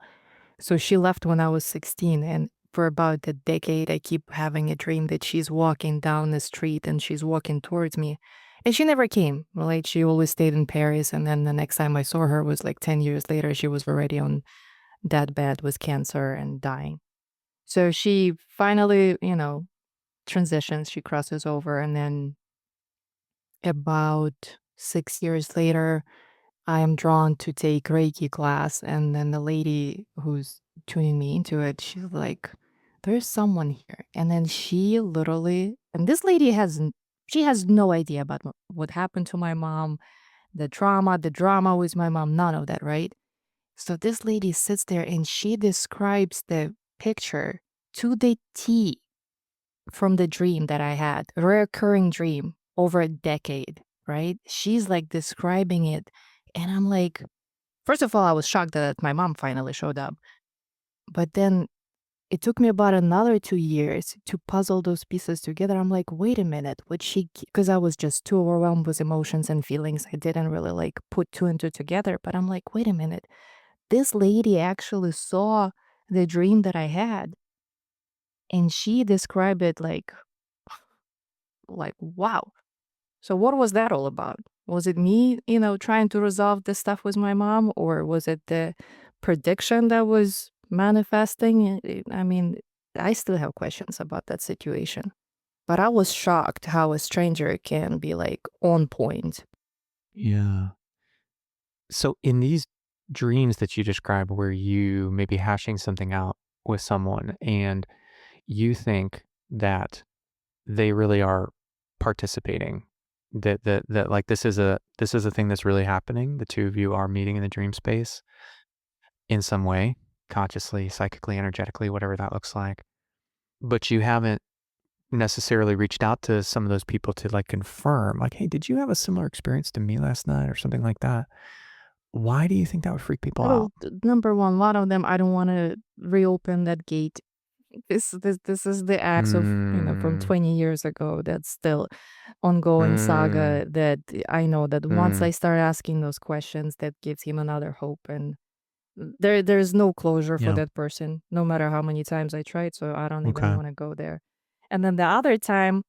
So she left when I was 16, and for about a decade I keep having a dream that she's walking down the street and she's walking towards me, and she never came. Right, she always stayed in Paris, and then the next time I saw her was like 10 years later. She was already on deathbed with cancer and dying. So she finally transitions, she crosses over, and then about 6 years later, I am drawn to take Reiki class. And then the lady who's tuning me into it, she's like, there's someone here. And then she literally, and this lady she has no idea about what happened to my mom, the drama with my mom, none of that, right? So this lady sits there and she describes the picture to the T from the dream that I had, a recurring dream over a decade, right? She's like describing it. And I'm like, first of all, I was shocked that my mom finally showed up. But then it took me about another 2 years to puzzle those pieces together. I'm like, wait a minute, because I was just too overwhelmed with emotions and feelings. I didn't really like put two and two together. But I'm like, wait a minute, this lady actually saw the dream that I had. And she described it like, wow. So what was that all about? Was it me, trying to resolve this stuff with my mom, or was it the prediction that was manifesting? I mean, I still have questions about that situation. But I was shocked how a stranger can be like on point. Yeah. So in these dreams that you describe where you may be hashing something out with someone and you think that they really are participating, that like this is a thing that's really happening. The two of you are meeting in the dream space in some way, consciously, psychically, energetically, whatever that looks like. But you haven't necessarily reached out to some of those people to like confirm, like, hey, did you have a similar experience to me last night or something like that? Why do you think that would freak people Well, out? number one, a lot of them, I don't want to reopen that gate. This is the acts of, from Mm, 20 years ago. That's still ongoing mm, saga that I know that once mm. I start asking those questions, that gives him another hope. And there's no closure for Yeah. that person, no matter how many times I tried. So I don't even Okay. want to go there. And then the other time,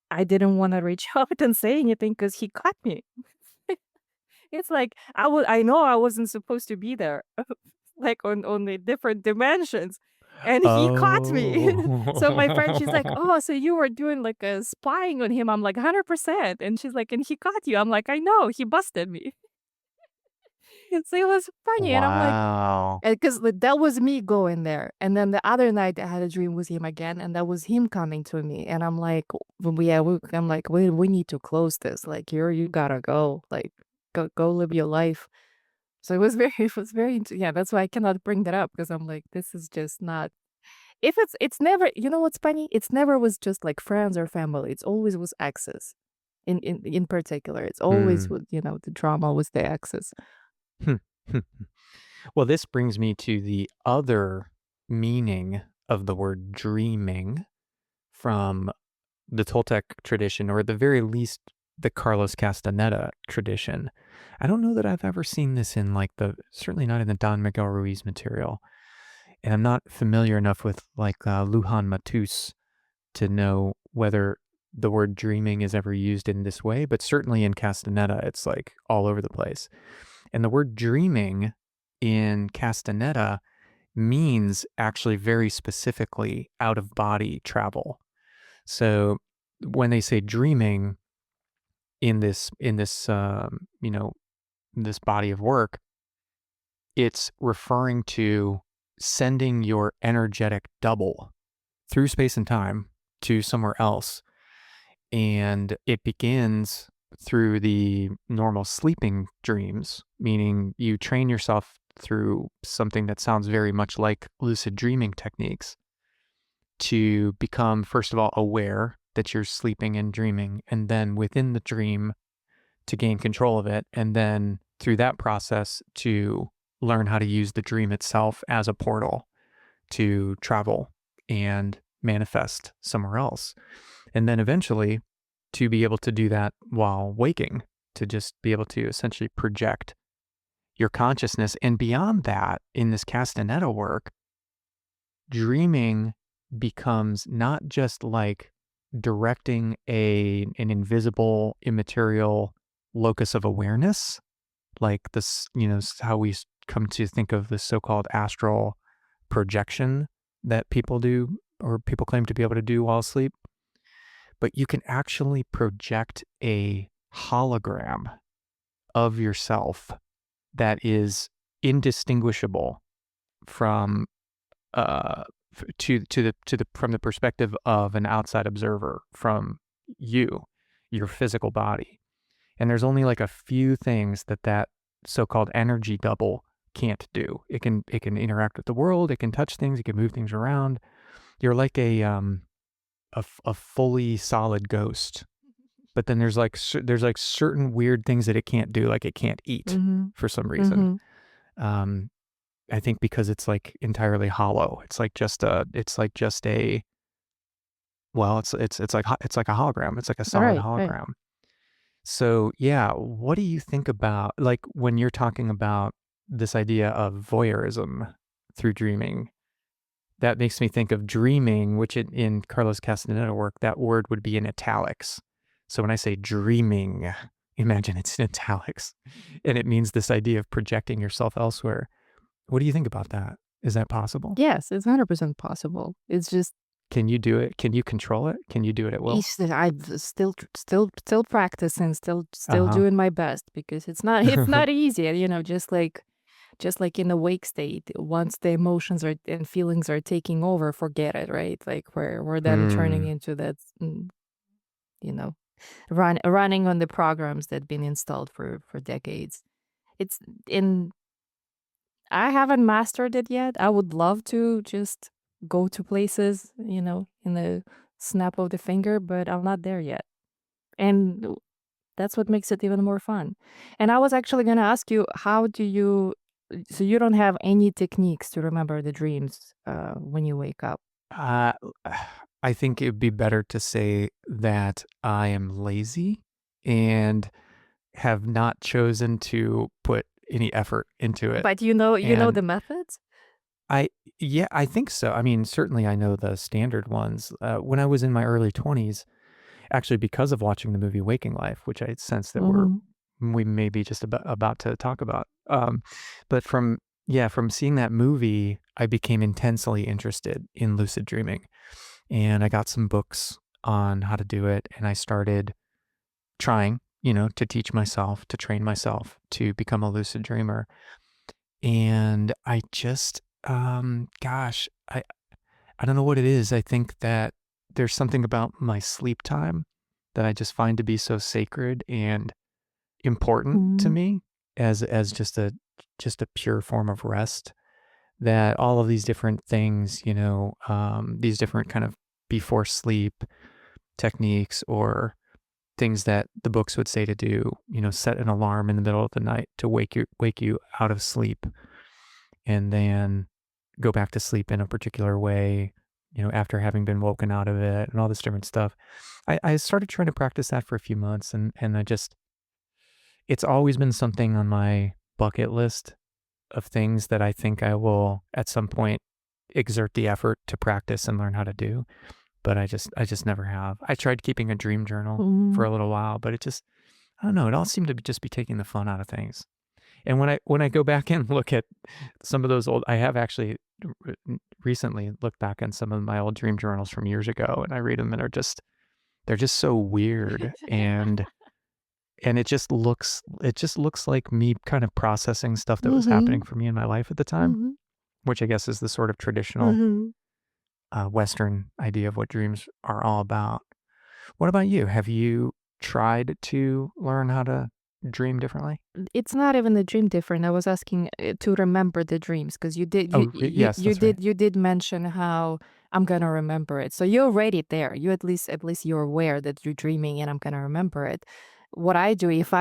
I didn't want to reach out and say anything because he caught me. It's like I know I wasn't supposed to be there, like on the different dimensions, and he caught me. So my friend, she's like, Oh. "Oh, so you were doing like a spying on him?" I'm like, "100%." And she's like, "And he caught you?" I'm like, "I know, he busted me." So it was funny, and I'm like, Wow. because that was me going there, and then the other night I had a dream with him again, and that was him coming to me, and I'm like, yeah, I'm like, we need to close this. Like, you gotta go. Like, go live your life. So it was very it was very yeah, that's why I cannot bring that up because I'm like, this is just not if it's never you know what's funny? It's never was just like friends or family. It's always was exes. In particular. It's always Hmm. with, the drama was the exes. Hmm. Hmm. Well, this brings me to the other meaning of the word dreaming from the Toltec tradition, or at the very least, the Carlos Castaneda tradition. I don't know that I've ever seen this in like certainly not in the Don Miguel Ruiz material. And I'm not familiar enough with like Lujan Matus to know whether the word dreaming is ever used in this way, but certainly in Castaneda, it's like all over the place. And the word dreaming in Castaneda means actually very specifically out of body travel. So when they say dreaming in this body of work, it's referring to sending your energetic double through space and time to somewhere else. And it begins through the normal sleeping dreams, meaning you train yourself through something that sounds very much like lucid dreaming techniques to become, first of all, aware that you're sleeping and dreaming, and then within the dream to gain control of it, and then through that process to learn how to use the dream itself as a portal to travel and manifest somewhere else. And then eventually to be able to do that while waking, to just be able to essentially project your consciousness. And beyond that, in this Castaneda work, dreaming becomes not just like directing an invisible, immaterial locus of awareness, like this, how we come to think of the so-called astral projection that people do or people claim to be able to do while asleep, but you can actually project a hologram of yourself that is indistinguishable from from the perspective of an outside observer from your physical body. And there's only like a few things that so-called energy double can't do. It can interact with the world, it can touch things, it can move things around. You're like a fully solid ghost. But then there's like certain weird things that it can't do, like it can't eat Mhm. for some reason. Mhm. Um, I think because it's like entirely hollow. Well, it's like a hologram. It's like a solid Right, right. hologram. So, yeah, what do you think about like when you're talking about this idea of voyeurism through dreaming? That makes me think of dreaming, which in Carlos Castaneda work, that word would be in italics. So when I say dreaming, imagine it's in italics, and it means this idea of projecting yourself elsewhere. What do you think about that? Is that possible? Yes, it's 100% possible. It's just Can you do it? Can you control it? Can you do it at will? each that I've still practicing, still Uh-huh. doing my best because it's not it's not easy, just like just like in the wake state, once the emotions are and feelings are taking over, forget it, right? Like we're then turning Hmm. into that, you know, running on the programs that been installed for decades. It's in I haven't mastered it yet. I would love to just go to places, in the snap of the finger, but I'm not there yet. And that's what makes it even more fun. And I was actually going to ask you, how do you, so you don't have any techniques to remember the dreams when you wake up? Uh, I think it'd be better to say that I am lazy and have not chosen to put any effort into it. But you know And the methods? I, yeah, I think so. I mean, certainly I know the standard ones. When I was in my early 20s, actually, because of watching the movie Waking Life, which I sense that Mm-hmm. we may be just about to talk about. But from seeing that movie, I became intensely interested in lucid dreaming. And I got some books on how to do it. And I started trying, to teach myself, to train myself to become a lucid dreamer. And I just, gosh, I don't know what it is. I think that there's something about my sleep time that I just find to be so sacred and important to Mm-hmm. me as just a pure form of rest, that all of these different things, these different kind of before sleep techniques or things that the books would say to do, set an alarm in the middle of the night to wake you out of sleep and then go back to sleep in a particular way, after having been woken out of it and all this different stuff. I started trying to practice that for a few months and it's always been something on my bucket list of things that I think I will at some point exert the effort to practice and learn how to do. But I just never have. I tried keeping a dream journal for a little while, but I don't know, it all seemed to just be taking the fun out of things. And when I go back and look at some of those I have actually recently looked back on some of my old dream journals from years ago, and I read them and they're just so weird, and it just looks like me kind of processing stuff that was Mm-hmm. happening for me in my life at the time, Mm-hmm. which I guess is the sort of traditional Mm-hmm. Western idea of what dreams are all about. What about you? Have you tried to learn how to dream differently? It's not even the dream different. I was asking to remember the dreams because you did you Oh, you yes, you that's right. did you did mention how I'm gonna remember it. So you're already there. You at least you're aware that you're dreaming and I'm gonna remember it. What I do, if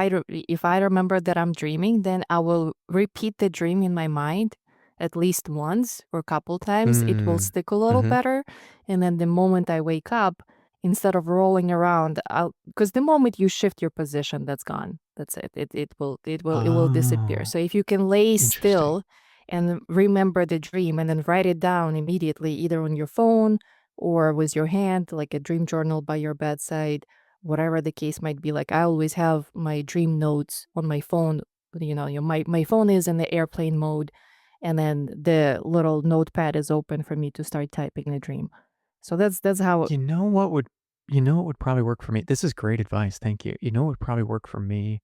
I remember that I'm dreaming, then I will repeat the dream in my mind at least once or a couple times. It will Mm. stick a little Mhm. better, and then the moment I wake up, instead of rolling around, because the moment you shift your position, that's gone. That's it. It will disappear. Oh, So if you can lay interesting. still and remember the dream and then write it down immediately, either on your phone or with your hand, like a dream journal by your bedside, whatever the case might be. Like I always have my dream notes on my phone. My phone is in the airplane mode, and then the little notepad is open for me to start typing the dream. So that's how. You know what would you know what would probably work for me? This is great advice, thank you. You know what would probably work for me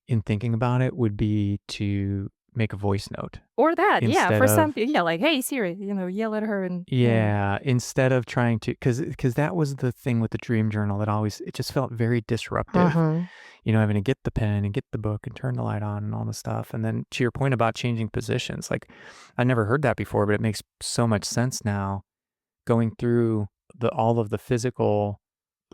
in thinking about it would be to make a voice note Or that, yeah, instead for some of people, yeah, like, "Hey, Siri," yell at her and yeah. yeah, instead of trying to because that was the thing with the dream journal that always it just felt very disruptive, Mhm. having to get the pen and get the book and turn the light on and all the stuff, and then to your point about changing positions, like, I never heard that before, but it makes so much sense now going through the all of the physical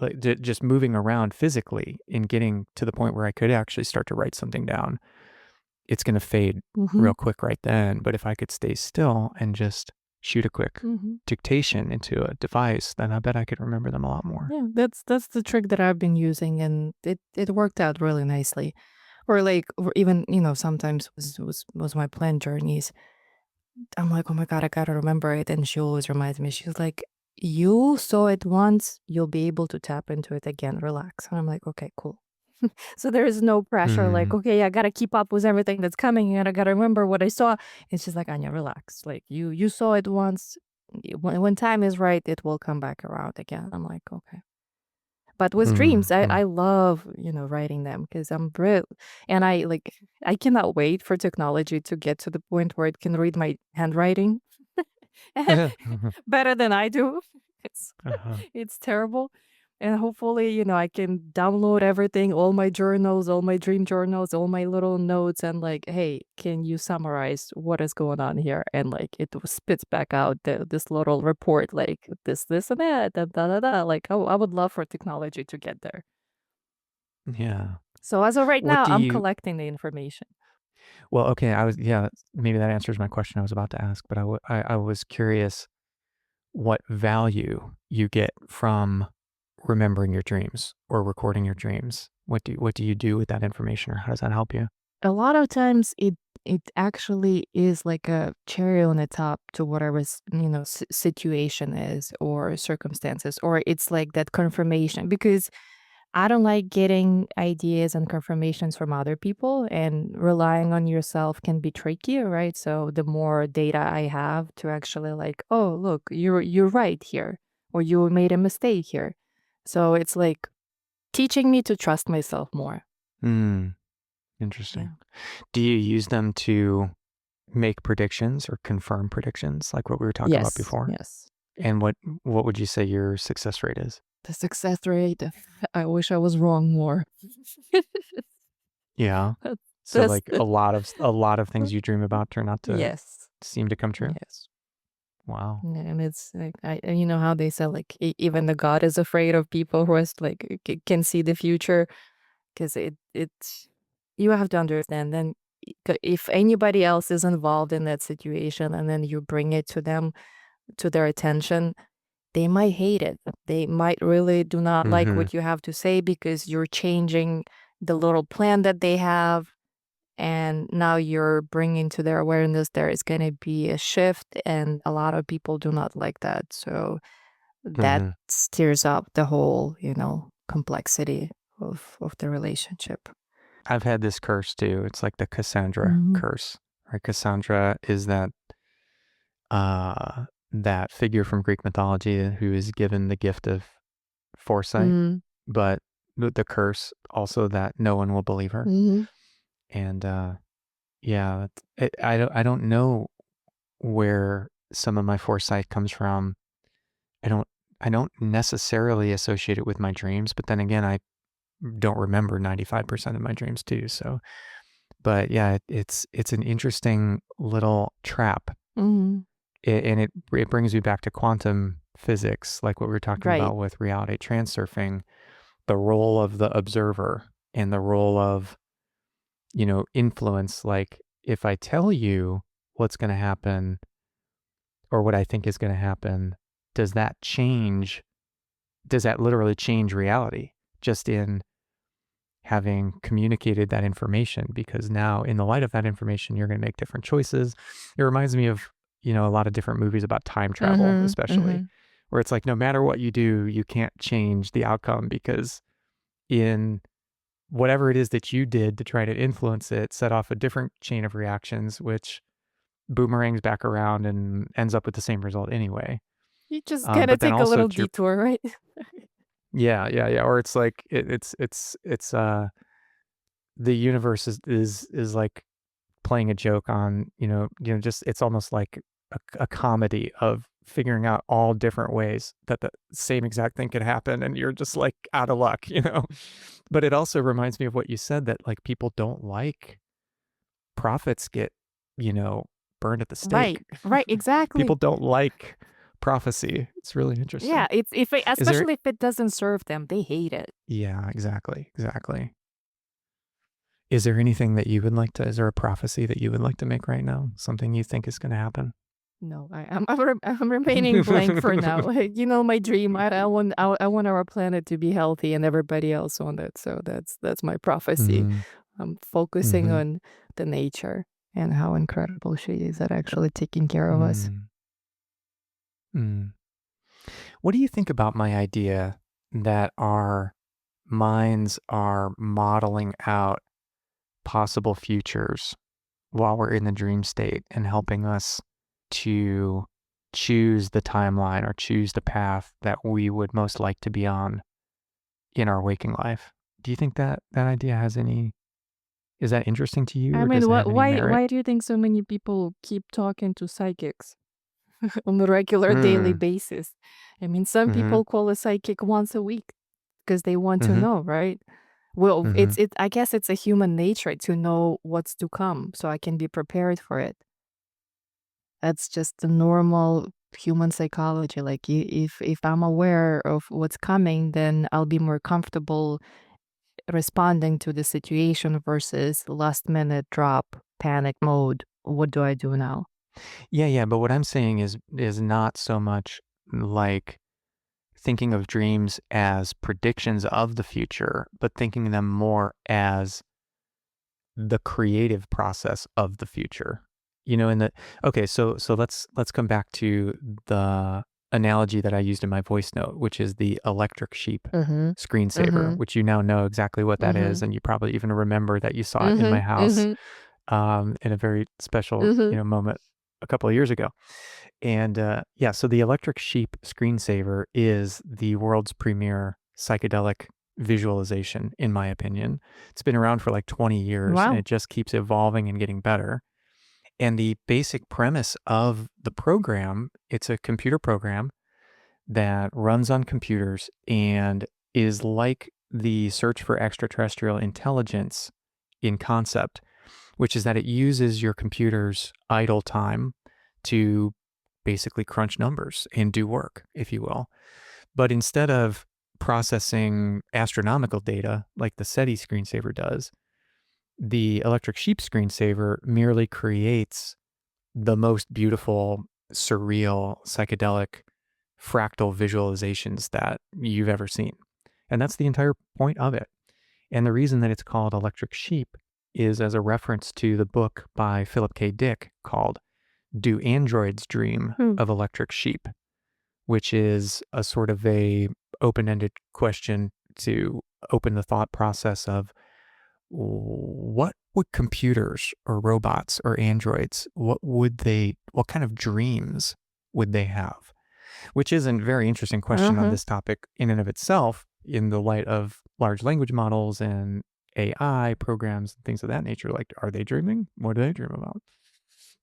like, just moving around physically and getting to the point where I could actually start to write something down. It's gonna fade real Mhm. quick right then, but if I could stay still and just shoot a quick Mhm. dictation into a device, then I bet I could remember them a lot more. Yeah, that's the trick that I've been using, and it worked out really nicely. Or, like, or even, sometimes was my planned journeys. I'm like, "Oh my god, I gotta remember it," and she always reminds me, she's like, "You saw it once, you'll be able to tap into it again, relax." And I'm like, "Okay, cool." So there is no pressure like, Mm. "Okay, I gotta keep up with everything that's coming, and I gotta remember what I saw." It's just like, "Anya, relax. Like, you saw it once. When time is right, it will come back around again." I'm like, "Okay." But with dreams, Mm. I love, writing them because I'm brilliant. And I cannot wait for technology to get to the point where it can read my handwriting better than I do. It's Uh-huh. it's terrible. And hopefully, I can download everything, all my journals, all my dream journals, all my little notes, and like, hey, can you summarize what is going on here? And like, it spits back out this little report, like this, and that, da da da da. Like, oh, I would love for technology to get there. Yeah. So as of right What now, do I'm you collecting the information. Well, okay, maybe that answers my question I was about to ask, but I was curious what value you get from remembering your dreams or recording your dreams. What do you do with that information, or how does that help you? A lot of times it actually is like a cherry on the top to whatever situation is or circumstances, or it's like that confirmation, because I don't like getting ideas and confirmations from other people, and relying on yourself can be tricky, right? So the more data I have to actually like, oh, look, you're right here, or you made a mistake here. So it's like teaching me to trust myself more. Hmm. Yeah. Interesting. Do you use them to make predictions or confirm predictions like what we were talking about before? Yes. And what would you say your success rate is? The success rate, I wish I was wrong more. Yeah. That's So that's like a lot of things you dream about turn out to yes. seem to come true? Yes. Wow. And it's like, you know how they say, like, even the God is afraid of people who is like can see the future, because it's you have to understand. Then if anybody else is involved in that situation, and then you bring it to them, to their attention, they might hate it. They might really do not like Mhm. what you have to say, because you're changing the little plan that they have. And now you're bringing to their awareness there is going to be a shift, and a lot of people do not like that. So that Mhm. stirs up the whole, complexity of the relationship. I've had this curse too. It's like the Cassandra Mhm. curse, right? Cassandra is that figure from Greek mythology who is given the gift of foresight, Mhm. but the curse also that no one will believe her. Mhm. And yeah, I don't know where some of my foresight comes from. I don't I don't necessarily associate it with my dreams, but then again, I don't remember 95% of my dreams too. So, but yeah, it's an interesting little trap. Mhm. And it brings you back to quantum physics, like what we were talking Right. about with reality transurfing, the role of the observer and the role of, influence. Like if I tell you what's going to happen or what I think is going to happen, does that change? Does that literally change reality just in having communicated that information? Because now in the light of that information, you're going to make different choices. It reminds me of, a lot of different movies about time travel, Mhm. especially, Mhm. where it's like, no matter what you do, you can't change the outcome because in whatever it is that you did to try to influence it, set off a different chain of reactions, which boomerangs back around and ends up with the same result anyway. You just gotta But then take a also little to your, detour, right? yeah. Or it's like, it's the universe is like playing a joke on, just it's almost like a comedy of figuring out all different ways that the same exact thing could happen, and you're just like out of luck, But it also reminds me of what you said, that like people don't like prophets get, burned at the Right. stake. Right. People Exactly. don't like prophecy. It's really Yeah. interesting. It's Is there especially if it doesn't serve them, they hate it. Yeah, exactly. Is there anything that you would like to is there a prophecy that you would like to make right now? Something you think is gonna happen? No, I'm remaining blank for now. Like, my dream. I want our planet to be healthy and everybody else on it. So that's my prophecy. Mm, I'm focusing mhm, on the nature and how incredible she is at actually taking care of us. mm, mm. What do you think about my idea that our minds are modeling out possible futures while we're in the dream state and helping us to choose the timeline or choose the path that we would most like to be on in our waking life. Do you think that that idea has any, is that interesting to you, I or mean, does it have any merit? why do you think so many people keep talking to psychics on a regular daily Mm, basis? I mean, some mm-hmm, people call a psychic once a week because they want to mm-hmm, know, right? Well, mm-hmm. I guess it's a human nature to know what's to come, so I can be prepared for it. That's just the normal human psychology. Like if I'm aware of what's coming, then I'll be more comfortable responding to the situation versus last minute drop, panic mode. What do I do now? Yeah, but what I'm saying is not so much like thinking of dreams as predictions of the future, but thinking of them more as the creative process of the future. You know, in the okay, so let's come back to the analogy that I used in my voice note, which is the electric sheep Mm-hmm. screensaver, Mm-hmm. which you now know exactly what that Mm-hmm. is, and you probably even remember that you saw it in Mm-hmm. my house Mm-hmm. in a very special, Mm-hmm. moment a couple of years ago. And yeah, so the electric sheep screensaver is the world's premier psychedelic visualization, in my opinion. It's been around for like 20 years and Wow. it just keeps evolving and getting better. And the basic premise of the program, it's a computer program that runs on computers and is like the search for extraterrestrial intelligence in concept, which is that it uses your computer's idle time to basically crunch numbers and do work, if you will. But instead of processing astronomical data like the SETI screensaver does, the electric sheep screensaver merely creates the most beautiful, surreal, psychedelic, fractal visualizations that you've ever seen. And that's the entire point of it. And the reason that it's called Electric Sheep is as a reference to the book by Philip K. Dick called Do Androids Dream Hmm. of Electric Sheep, which is a sort of a open-ended question to open the thought process of what would computers or robots or androids, what kind of dreams would they have? Which is a very interesting question on Uh-huh. this topic in and of itself, in the light of large language models and AI programs and things of that nature. Like, are they dreaming? What do they dream about?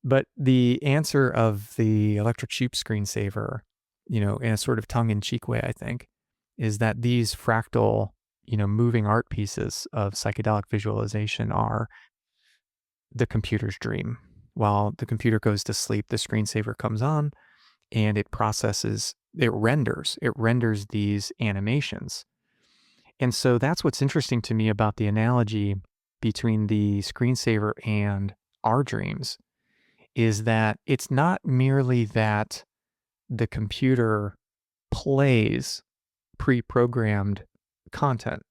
But the answer of the electric sheep screensaver, in a sort of tongue in cheek way, I think, is that these fractal, moving art pieces of psychedelic visualization are the computer's dream. While the computer goes to sleep, the screensaver comes on and it renders these animations. And so that's what's interesting to me about the analogy between the screensaver and our dreams, is that it's not merely that the computer plays pre-programmed content.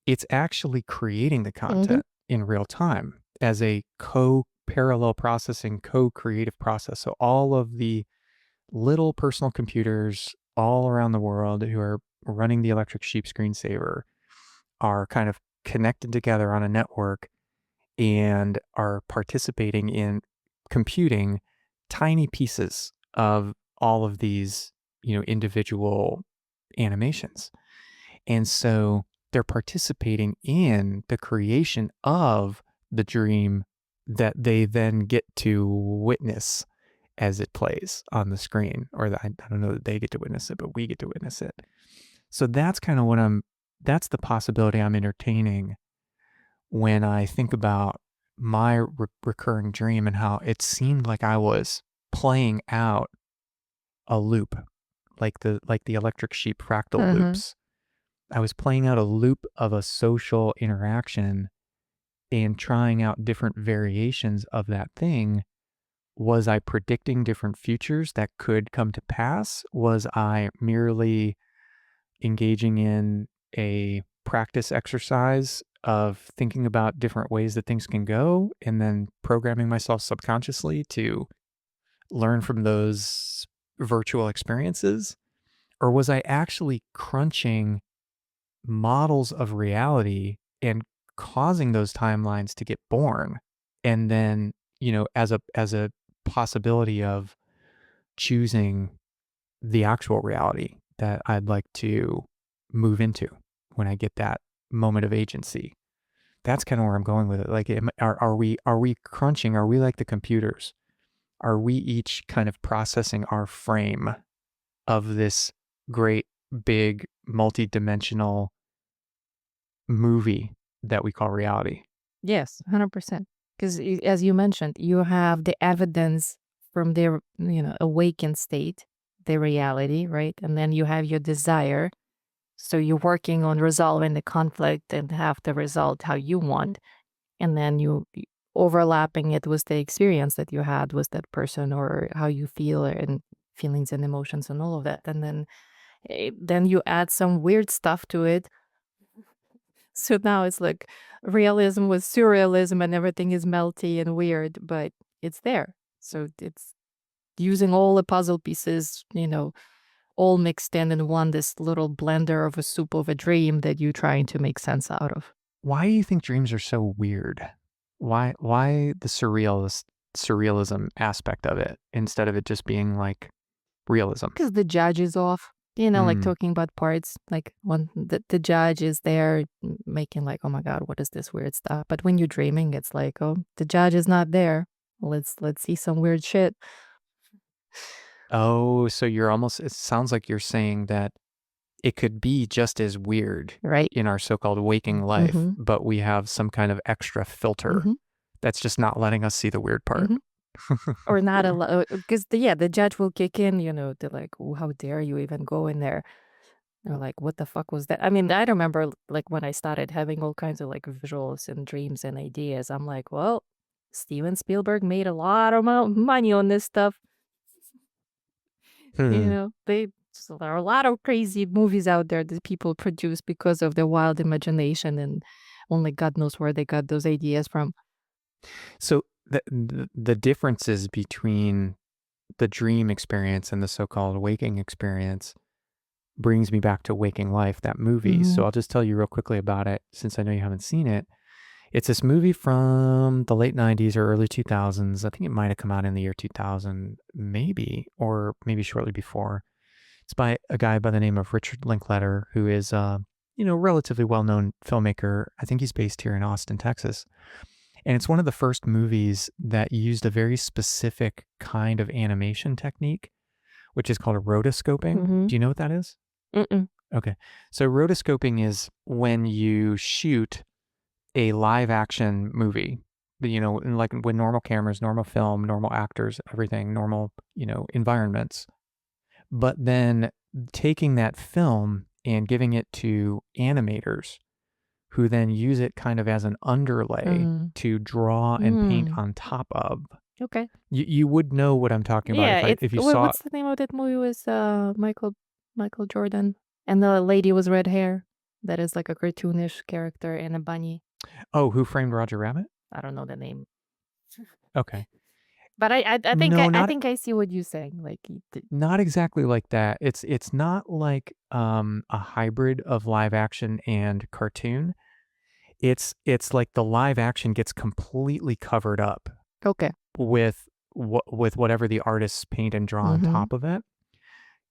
It's actually creating the Mm-hmm. content in real time as a co-parallel processing, co-creative process. So all of the little personal computers all around the world who are running the electric sheep screensaver are kind of connected together on a network and are participating in computing tiny pieces of all of these, individual animations. And so they're participating in the creation of the dream that they then get to witness as it plays on the screen, or that I don't know that they get to witness it, but we get to witness it. So that's kind of that's the possibility I'm entertaining when I think about my recurring dream and how it seemed like I was playing out a loop, like the electric sheep fractal Uh-huh. loops. I was playing out a loop of a social interaction and trying out different variations of that thing. Was I predicting different futures that could come to pass? Was I merely engaging in a practice exercise of thinking about different ways that things can go and then programming myself subconsciously to learn from those virtual experiences? Or was I actually crunching models of reality and causing those timelines to get born? And then, as a possibility of choosing the actual reality that I'd like to move into when I get that moment of agency. That's kind of where I'm going with it. Like, are we crunching? Are we like the computers? Are we each kind of processing our frame of this great, big, multi-dimensional movie that we call reality? Yes, 100%. Because as you mentioned, you have the evidence from their, awakened state, the reality, right? And then you have your desire. So you're working on resolving the conflict and have the result how you want. And then you overlapping it with the experience that you had with that person or how you feel and feelings and emotions and all of that. And then you add some weird stuff to it. So now it's like realism with surrealism and everything is melty and weird, but it's there. So it's using all the puzzle pieces, all mixed in one, this little blender of a soup of a dream that you're trying to make sense out of. Why do you think dreams are so weird? Why the surrealism aspect of it instead of it just being like realism? Because the judge is off. Like talking about parts, like when the judge is there making like, oh my God, what is this weird stuff? But when you're dreaming, it's like, oh, the judge is not there. Let's see some weird shit. Oh, so it sounds like you're saying that it could be just as weird Right. in our so-called waking life, Mhm. but we have some kind of extra filter Mhm. that's just not letting us see the weird part. Mhm. Or not allow, because the judge will kick in, they're like, oh, how dare you even go in there? They're like, what the fuck was that? I mean, I remember like when I started having all kinds of like visuals and dreams and ideas, I'm like, well, Steven Spielberg made a lot of money on this stuff. Hmm. So there are a lot of crazy movies out there that people produce because of their wild imagination and only God knows where they got those ideas from. So the differences between the dream experience and the so-called waking experience brings me back to Waking Life, that movie. Mhm. So I'll just tell you real quickly about it since I know you haven't seen it. It's this movie from the late 90s or early 2000s. I think it might have come out in the year 2000, maybe, or maybe shortly before. It's by a guy by the name of Richard Linklater, who is a relatively well-known filmmaker. I think he's based here in Austin, Texas. And it's one of the first movies that used a very specific kind of animation technique, which is called rotoscoping. Mhm. Do you know what that is? Mm-mm. Okay. So rotoscoping is when you shoot a live action movie, like with normal cameras, normal film, normal actors, everything, normal, environments. But then taking that film and giving it to animators who then use it kind of as an underlay to draw and paint Mm. on top of. Okay. You would know what I'm talking about Yeah, if you saw what's the name of that movie with Michael Jordan and the lady with red hair that is like a cartoonish character and a bunny. Oh, Who Framed Roger Rabbit? I don't know the name. Okay. But I think No, I not think I see what you're saying. Like not exactly like that. It's not like a hybrid of live action and cartoon. It's like the live action gets completely covered up okay. with whatever the artists paint and draw on Mhm. top of it.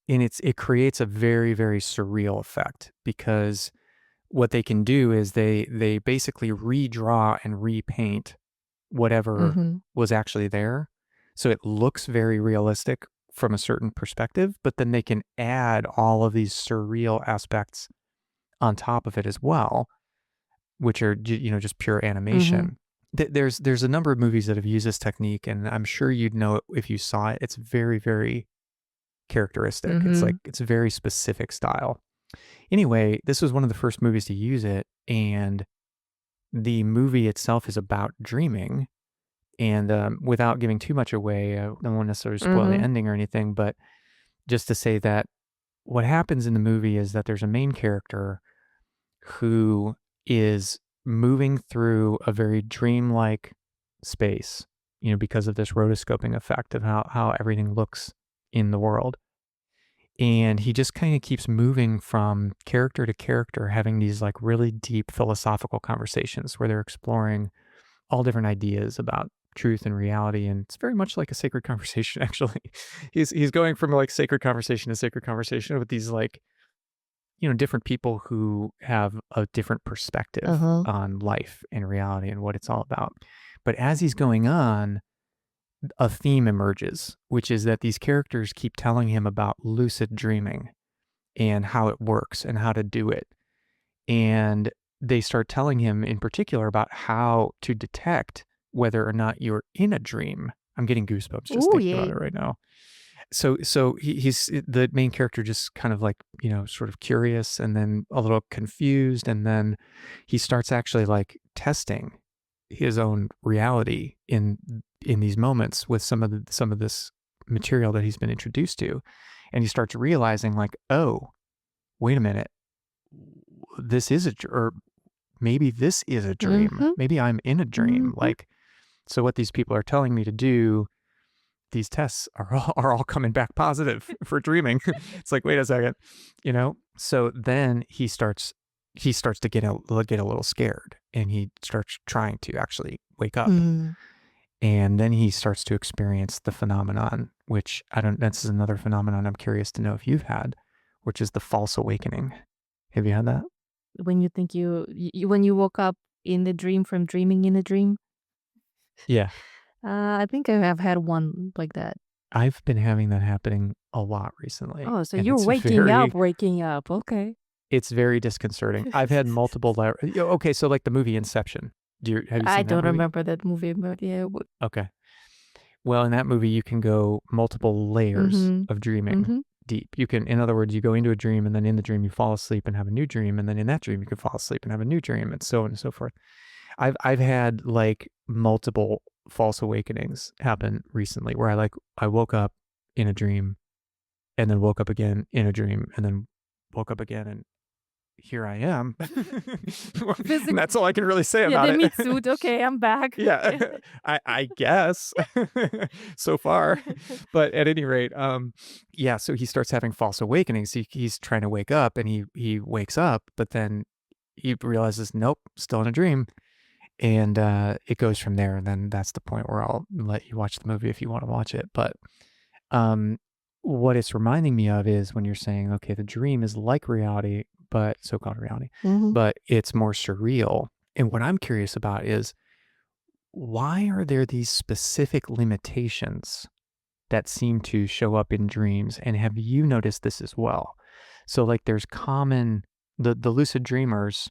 And it creates a very, very surreal effect because what they can do is they basically redraw and repaint whatever Mhm. was actually there. So it looks very realistic from a certain perspective, but then they can add all of these surreal aspects on top of it as well, which are, just pure animation. Mhm. There's a number of movies that have used this technique, and I'm sure you'd know it if you saw it. It's very, very characteristic. Mhm. It's a very specific style. Anyway, this was one of the first movies to use it, and the movie itself is about dreaming. And without giving too much away, I don't want to necessarily spoil the Mhm. ending or anything, but just to say that what happens in the movie is that there's a main character who is moving through a very dreamlike space, because of this rotoscoping effect of how everything looks in the world. And he just kind of keeps moving from character to character, having these like really deep philosophical conversations where they're exploring all different ideas about truth and reality. And it's very much like a sacred conversation, actually. He's going from like sacred conversation to sacred conversation with these like, different people who have a different perspective Uh-huh. on life and reality and what it's all about. But as he's going on, a theme emerges, which is that these characters keep telling him about lucid dreaming and how it works and how to do it. And they start telling him in particular about how to detect whether or not you're in a dream. I'm getting goosebumps just Oh, thinking about it yay. right now. So he's the main character, just kind of like, sort of curious and then a little confused, and then he starts actually like testing his own reality in these moments with some of this material that he's been introduced to, and he starts realizing like, oh, wait a minute, this is or maybe this is a dream. Mm-hmm. Maybe I'm in a dream. Mm-hmm. Like, so what these people are telling me to do, these tests are all coming back positive for dreaming. It's like, wait a second, So then he starts to get a little scared, and he starts trying to actually wake up. Mm. And then he starts to experience the phenomenon, which this is another phenomenon I'm curious to know if you've had, which is the false awakening. Have you had that? When you think when you woke up in the dream from dreaming in a dream. Yeah. I think I have had one like that. I've been having that happening a lot recently. Oh, so And you're it's waking up. Okay. it's very disconcerting. I've had multiple okay, so like the movie Inception. Have you I seen that don't movie? remember that movie, but yeah. Okay. Well, in that movie, you can go multiple layers of dreaming deep. You can, in other words, you go into a dream, and then in the dream you fall asleep and have a new dream, and then in that dream you can fall asleep and have a new dream, and so on and so forth. I've had like multiple false awakenings happen recently, where I woke up in a dream, and then woke up again in a dream, and then woke up again, and here I am. And that's all I can really say Yeah, about the it. meat suit. Okay, I'm back. Yeah, I guess so far. But at any rate, yeah, so he starts having false awakenings. He's trying to wake up, and he wakes up, but then he realizes, nope, still in a dream. And it goes from there. And then that's the point where I'll let you watch the movie if you want to watch it. But what it's reminding me of is when you're saying, okay, the dream is like reality, but so-called reality, but it's more surreal. And what I'm curious about is, why are there these specific limitations that seem to show up in dreams? And have you noticed this as well? So like there's the lucid dreamers,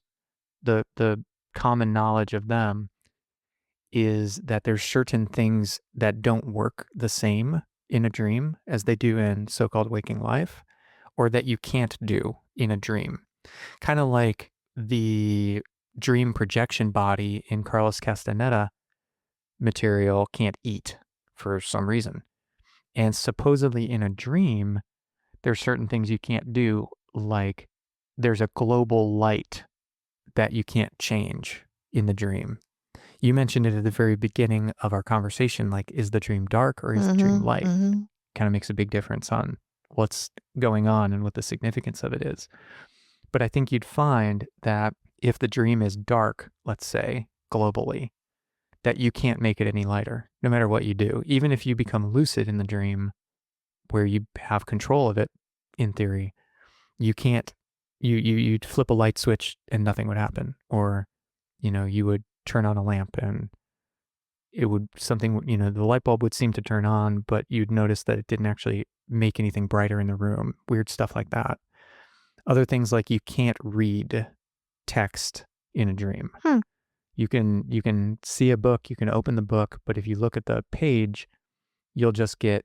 the common knowledge of them is that there's certain things that don't work the same in a dream as they do in so-called waking life, or that you can't do in a dream. Kind of like the dream projection body in Carlos Castaneda material can't eat for some reason. And supposedly in a dream, there's certain things you can't do, like there's a global light that you can't change in the dream. You mentioned it at the very beginning of our conversation, like, is the dream dark or is the dream light? Kind of makes a big difference on what's going on and what the significance of it is. But I think you'd find that if the dream is dark, let's say, globally, that you can't make it any lighter, no matter what you do. Even if you become lucid in the dream, where you have control of it, in theory, you can't, you'd flip a light switch and nothing would happen. Or, you would turn on a lamp and it would, the light bulb would seem to turn on, but you'd notice that it didn't actually make anything brighter in the room. Weird stuff like that. Other things like you can't read text in a dream. You can see a book, you can open the book, but if you look at the page, you'll just get,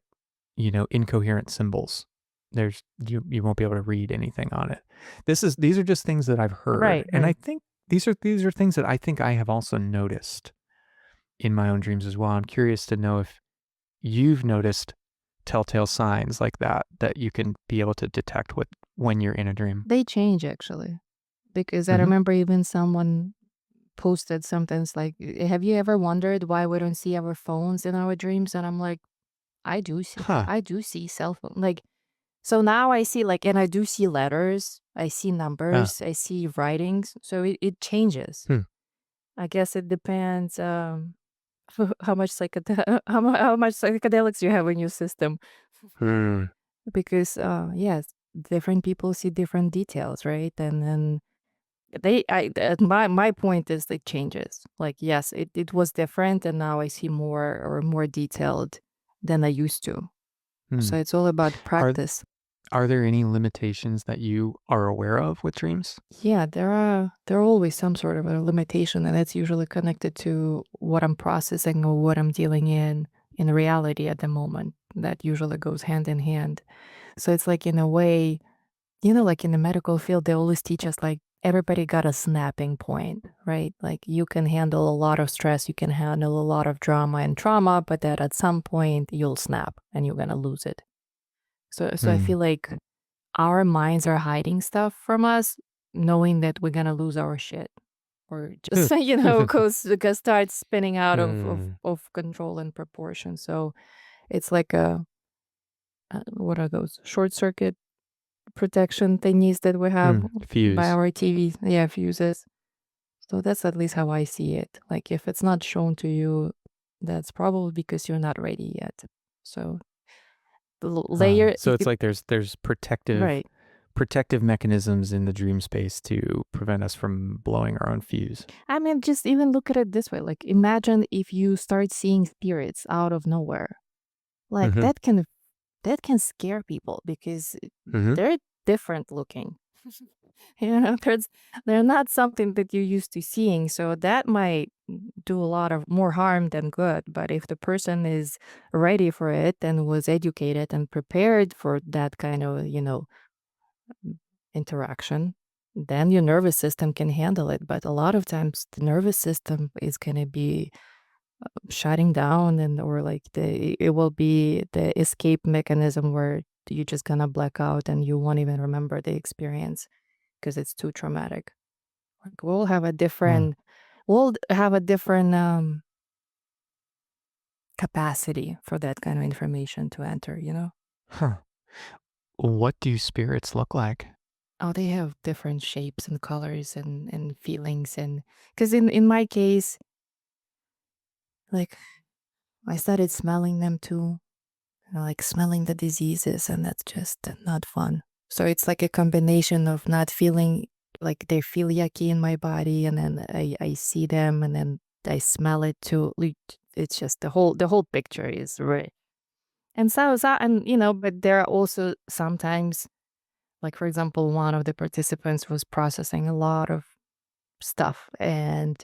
incoherent symbols. You won't be able to read anything on it. These are just things that I've heard. Right. And I think these are things that I think I have also noticed in my own dreams as well. I'm curious to know if you've noticed telltale signs like that you can be able to detect when you're in a dream. They change, actually. Because I remember even someone posted something like, have you ever wondered why we don't see our phones in our dreams? And I'm like, I do see cell phone. Like, so now I see and I do see letters, I see numbers, I see writings. So it changes. I guess it depends how much how much psychedelics you have in your system. Because yes, different people see different details, right? And then my point is it changes. Like, yes, it was different, and now I see more detailed than I used to. Hmm. So it's all about Are practice. are there any limitations that you are aware of with dreams? Yeah, there are always some sort of a limitation, and it's usually connected to what I'm processing or what I'm dealing in reality at the moment. That usually goes hand in hand. So it's like, in a way, like in the medical field, they always teach us like everybody got a snapping point, right? Like you can handle a lot of stress, you can handle a lot of drama and trauma, but that at some point you'll snap and you're gonna lose it. So I Hmm. feel like our minds are hiding stuff from us, knowing that we're gonna lose our shit. Or just, because start spinning out of, of, Hmm. of control and proportion. So it's like a, what are those? Short circuit protection thingies that we have by Fuse. our TV. Yeah, fuses. So that's at least how I see it. Like if it's not shown to you, that's probably because you're not ready yet. So the layer, So it's like there's right. protective mechanisms in the dream space to prevent us from blowing our own fuse. I mean, just even look at it this way. Like imagine if you start seeing spirits out of nowhere. Like Mm-hmm. that can scare people because Mm-hmm. they're different looking. They're not something that you're used to seeing. So that might do a lot of more harm than good. But if the person is ready for it and was educated and prepared for that kind of, interaction, then your nervous system can handle it. But a lot of times the nervous system is going to be shutting down, and or like it will be the escape mechanism where you're just going to black out and you won't even remember the experience because it's too traumatic. Like we'll have a different capacity for that kind of information to enter. Huh. What do spirits look like? Oh, they have different shapes and colors and feelings, and because in my case, like I started smelling them too, like smelling the diseases, and that's just not fun. So it's like a combination of not feeling like they feel yucky in my body, and then I see them, and then I smell it too. It's just the whole picture is right. And but there are also sometimes, like for example, one of the participants was processing a lot of stuff, and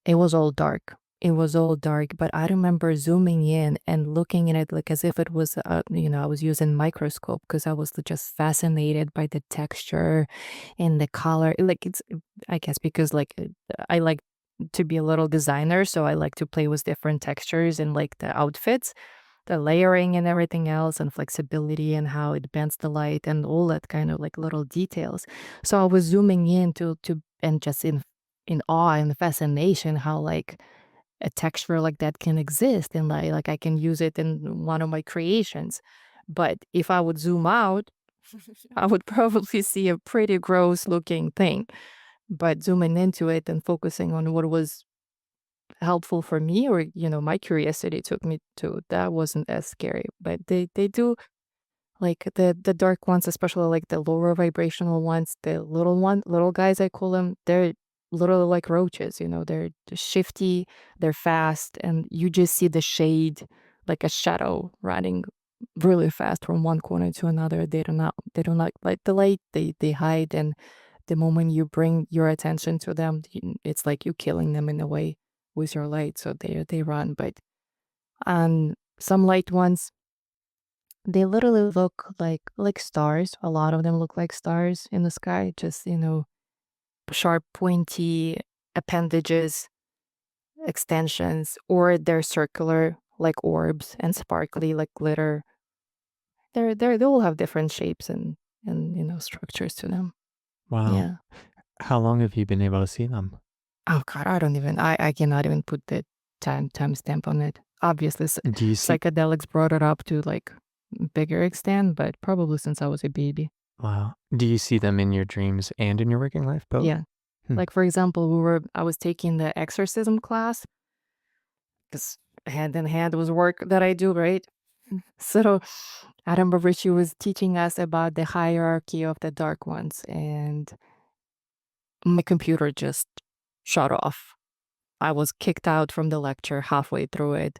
it was all dark. It was all dark, but I remember zooming in and looking at it like as if it was, I was using microscope because I was just fascinated by the texture and the color. Like I guess because like I like to be a little designer, so I like to play with different textures and like the outfits, the layering and everything else, and flexibility and how it bends the light and all that kind of like little details. So I was zooming in to and just in awe and fascination how like a texture like that can exist, and like I can use it in one of my creations. But if I would zoom out, I would probably see a pretty gross looking thing. But zooming into it and focusing on what was helpful for me, or my curiosity took me to, that wasn't as scary. But they do, like the dark ones, especially like the lower vibrational ones, the little guys I call them, they're literally like roaches, they're just shifty, they're fast, and you just see the shade like a shadow running really fast from one corner to another. They do not like the light, they hide, and the moment you bring your attention to them, it's like you killing them in a way with your light, so they run. But some light ones, they literally look like stars. A lot of them look like stars in the sky, just, sharp, pointy appendages, extensions, or they're circular like orbs and sparkly like glitter. They all have different shapes and structures to them. Wow. Yeah. How long have you been able to see them? Oh God, I cannot even put the timestamp on it. Obviously, Do you see? psychedelics brought it up to like bigger extent, but probably since I was a baby. Wow. Do you see them in your dreams and in your waking life both? Yeah. Hmm. Like for example, I was taking the exorcism class because hand in hand was work that I do, right? So I remember she was teaching us about the hierarchy of the dark ones, and my computer just shut off. I was kicked out from the lecture halfway through it.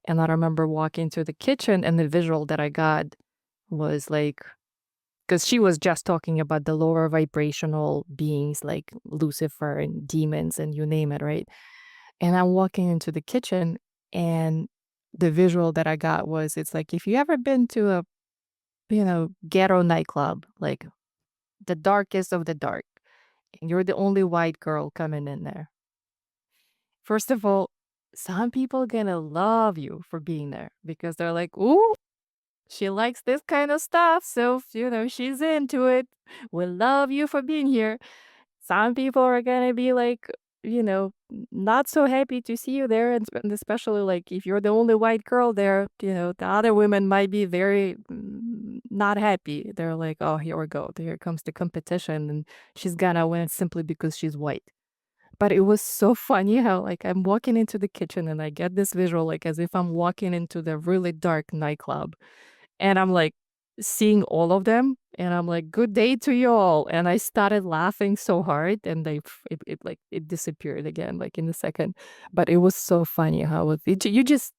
And I remember walking to the kitchen, and the visual that I got was like, because she was just talking about the lower vibrational beings like Lucifer and demons and you name it, right? And I'm walking into the kitchen, and the visual that I got was, it's like if you ever been to a, ghetto nightclub, like the darkest of the dark, and you're the only white girl coming in there. First of all, some people gonna love you for being there because they're like, ooh, she likes this kind of stuff, so, she's into it. We love you for being here. Some people are gonna be like, not so happy to see you there, and especially like if you're the only white girl there, the other women might be very not happy. They're like, oh, here we go. Here comes the competition, and she's gonna win simply because she's white. But it was so funny how, like, I'm walking into the kitchen and I get this visual, like, as if I'm walking into the really dark nightclub. And I'm like seeing all of them, and I'm like, "Good day to you all." And I started laughing so hard, and it disappeared again, like in a second. But it was so funny how you just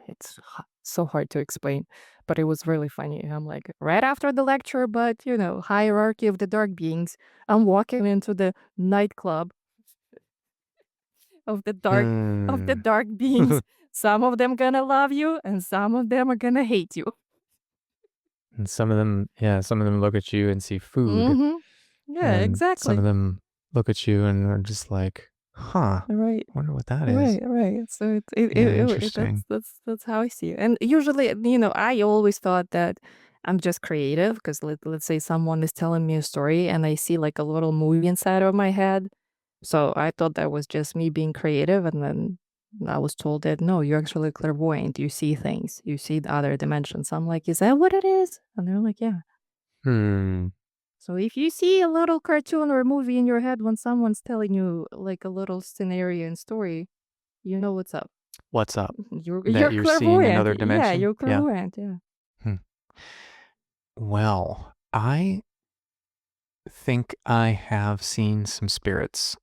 it's so hard to explain, but it was really funny. I'm like, right after the lecture, but hierarchy of the dark beings, I'm walking into the nightclub of the Hmm. dark beings. Some of them gonna love you, and some of them are gonna hate you. And some of them look at you and see food, Mhm. Yeah, and some of exactly. them look at you and are just like, "Huh, Right. wonder what that is." Right. So Yeah, interesting. that's how I see it. And usually, I always thought that I'm just creative because let's say someone is telling me a story and I see like a little movie inside of my head. So I thought that was just me being creative, and then I was told that no, you're actually clairvoyant. You see things. You see the other dimensions. I'm like, is that what it is? And they're like, yeah. Hmm. So if you see a little cartoon or a movie in your head when someone's telling you like a little scenario and story, you know what's up. What's up? That You're you're seeing clairvoyant. another Yeah, dimension? you're Yeah. clairvoyant. Yeah. Hmm. Well, I think I have seen some spirits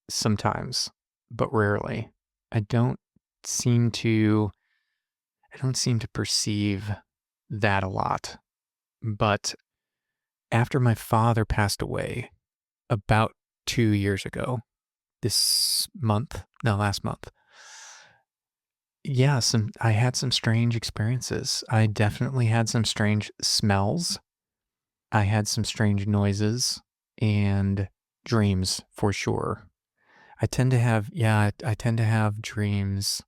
sometimes, but rarely. I don't seem to I don't seem to perceive that a lot. But after my father passed away about 2 years ago, last month. Yeah, I had some strange experiences. I definitely had some strange smells. I had some strange noises and dreams for sure. I tend to have dreams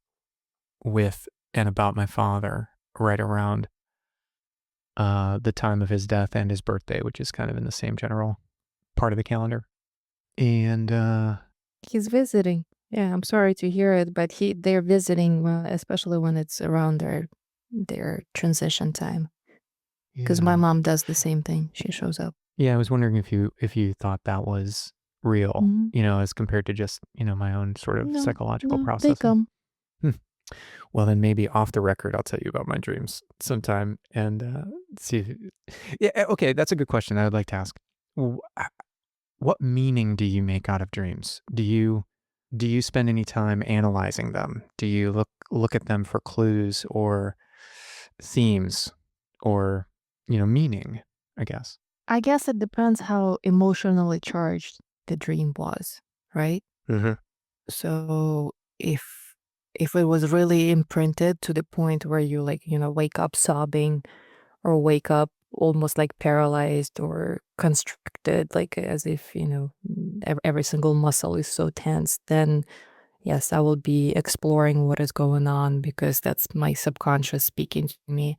with and about my father right around the time of his death and his birthday, which is kind of in the same general part of the calendar. And He's visiting. Yeah, I'm sorry to hear it, but they're visiting, especially when it's around their transition time. Because my yeah, mom does the same thing. She shows up. yeah, I was wondering if you thought that was real, Mhm. as compared to just my own sort of No, psychological no, they processing. come. Hmm. Well, then maybe off the record, I'll tell you about my dreams sometime and see. Yeah, okay, that's a good question. I would like to ask. What meaning do you make out of dreams? Do you spend any time analyzing them? Do you look at them for clues or themes or, meaning, I guess? I guess it depends how emotionally charged the dream was, right? Mhm. So if it was really imprinted to the point where you like, wake up sobbing or wake up almost like paralyzed or constricted, like as if, every single muscle is so tense, then yes, I will be exploring what is going on because that's my subconscious speaking to me.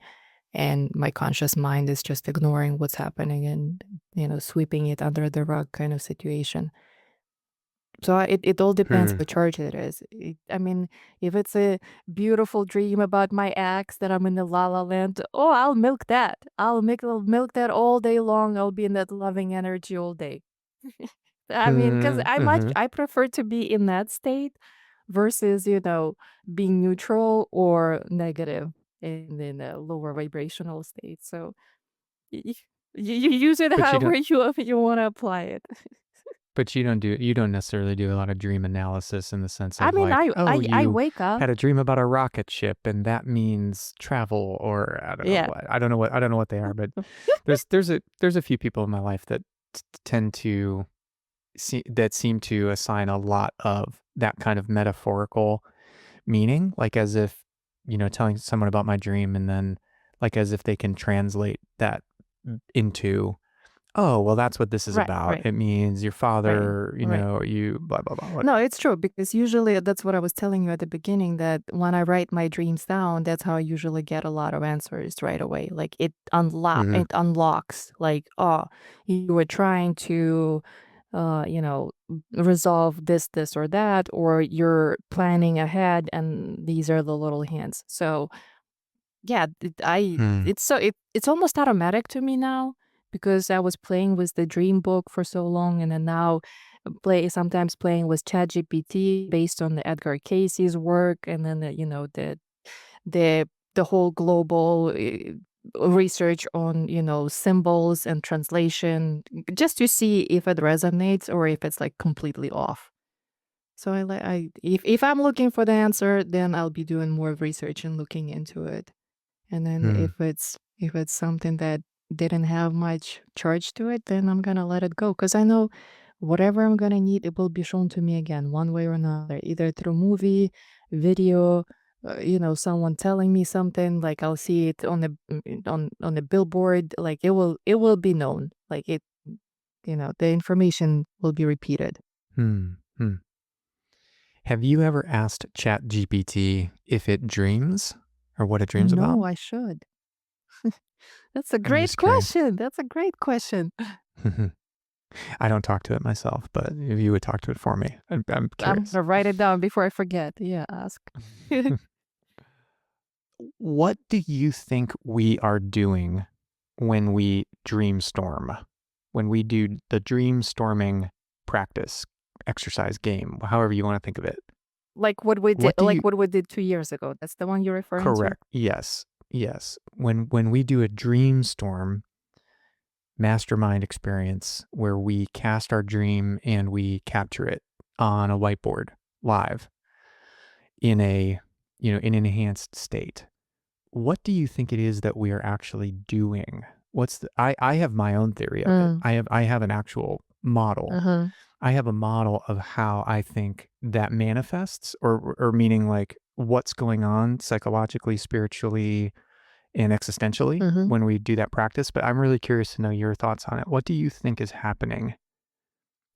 And my conscious mind is just ignoring what's happening and, sweeping it under the rug kind of situation. So it all depends Hmm. what charge it is. I mean, if it's a beautiful dream about my ex that I'm in the la la land, oh, I'll milk that. I'll milk that all day long. I'll be in that loving energy all day. I mean, because Hmm. Mhm. I prefer to be in that state versus being neutral or negative. and in a lower vibrational state. So you, you use it But you however don't. you want to apply it. But you don't necessarily do a lot of dream analysis in the sense I of mean, like, oh, I you wake up. had a dream about a rocket ship and that means travel, or I don't know Yeah. what. I don't know what they are, but there's a few people in my life that tend to seem to assign a lot of that kind of metaphorical meaning, like as if, telling someone about my dream and then like as if they can translate that into, oh, well, that's what this is Right, about. right, It means your right, father, right. you blah, blah, blah. No, it's true because usually that's what I was telling you at the beginning that when I write my dreams down, that's how I usually get a lot of answers right away. Like Hmm. it unlocks like, oh, you were trying to you know, resolve this or that, or you're planning ahead and these are the little hints. So yeah, Hmm. it's almost automatic to me now because I was playing with the dream book for so long, and then now sometimes playing with ChatGPT based on the Edgar Casey's work, and then the the whole global research on symbols and translation, just to see if it resonates or if it's like completely off. So if I'm looking for the answer, then I'll be doing more research and looking into it. And then Hmm. if it's something that didn't have much charge to it, then I'm gonna let it go because I know whatever I'm gonna need, it will be shown to me again, one way or another, either through movie, video, someone telling me something. Like I'll see it on the billboard. Like it will be known. Like the information will be repeated. Hmm. Hmm. Have you ever asked ChatGPT if it dreams or what it dreams about? No, I should. That's a I'm great just curious. question. That's a great question. I don't talk to it myself, but if you would talk to it for me, I'm I'm curious. gonna write it down before I forget. Yeah, ask. What do you think we are doing when we dreamstorm? When we do the dreamstorming practice, exercise, game, however you want to think of it. Like what we did, What do you 2 years ago. That's the one you're referring to? correct? Yes. Yes. When we do a dreamstorm mastermind experience where we cast our dream and we capture it on a whiteboard live in in an enhanced state. What do you think it is that we are actually doing? I have my own theory of it. Mm, I have an actual model. uh-huh, I have a model of how I think that manifests, or meaning like what's going on psychologically, spiritually, and existentially mhm. when we do that practice, but I'm really curious to know your thoughts on it. What do you think is happening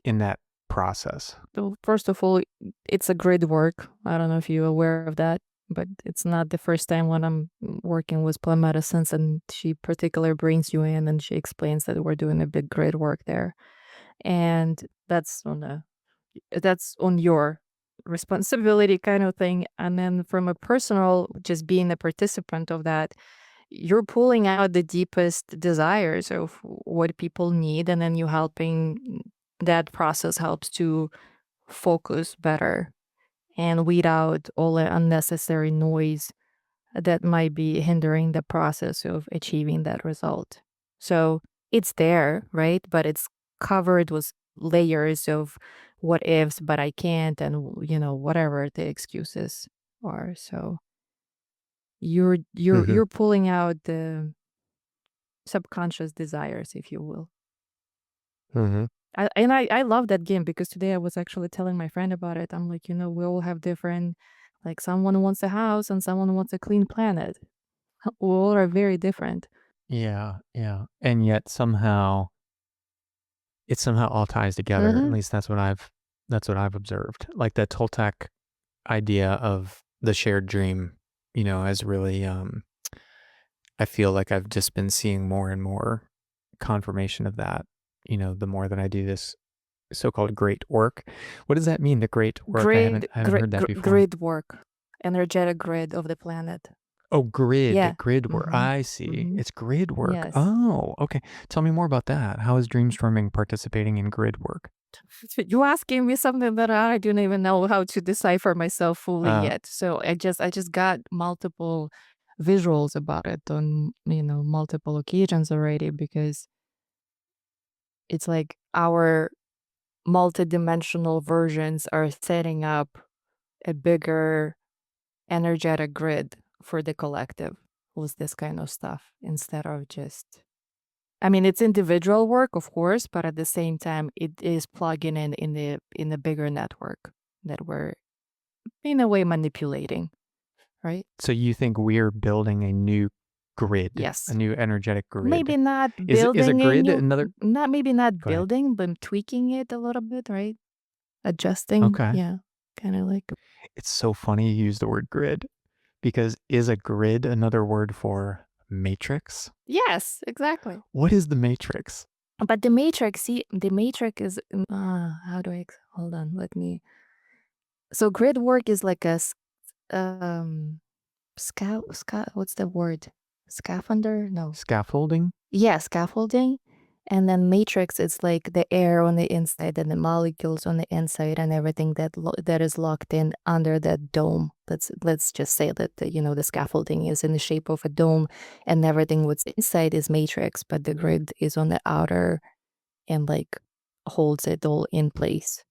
in that process? So first of all, it's a grid work. I don't know if you're aware of that, but it's not the first time when I'm working with plant medicines and she particularly brings you in and she explains that we're doing a big grid work there. And that's on your responsibility kind of thing. And then from a personal, just being a participant of that, you're pulling out the deepest desires of what people need, and then you helping. That process helps to focus better and weed out all the unnecessary noise that might be hindering the process of achieving that result. So it's there, right? But it's covered with layers of what ifs, but I can't, and whatever the excuses are. So you're you're Hmm. you're pulling out the subconscious desires, if you will. Hmm. I love that game because today I was actually telling my friend about it. I'm like, we all have different, like someone wants a house and someone wants a clean planet. We all are very different. Yeah, yeah. And yet somehow it somehow all ties together. At Mm-hmm. least that's what I've observed. Like the Toltec idea of the shared dream, has really I feel like I've just been seeing more and more confirmation of that, the more that I do this so-called great work. What does that mean, the great work? I haven't heard that before. Grid work, energetic grid of the planet. Oh, Yeah. grid work. Mm-hmm. I see. Mm-hmm. It's grid work. Yes. Oh, okay. Tell me more about that. How is dreamstorming participating in grid work? You asking me something that I don't even know how to decipher myself fully Uh, yet. So I just got multiple visuals about it on, multiple occasions already, because it's like our multidimensional versions are setting up a bigger energetic grid for the collective with this kind of stuff, instead of just, I mean, it's individual work, of course, but at the same time, it is plugging in the bigger network that we're in a way manipulating, right? So you think we're building a new grid, Yes. a new energetic grid? Maybe not Is a building grid new, another? maybe not Go ahead. building, but tweaking it a little bit, right? Adjusting. Okay. Yeah. Kind of like. It's so funny you use the word grid, because is a grid another word for matrix? Yes, exactly. What is the matrix? But the matrix, see, the matrix is, how do I, hold on, let me. So grid work is like a, what's the word? Scaffolder? No. Scaffolding? Yeah, scaffolding. And then matrix is like the air on the inside and the molecules on the inside and everything that is locked in under that dome. Let's just say that the scaffolding is in the shape of a dome, and everything what's inside is matrix, but the grid is on the outer and like holds it all in place.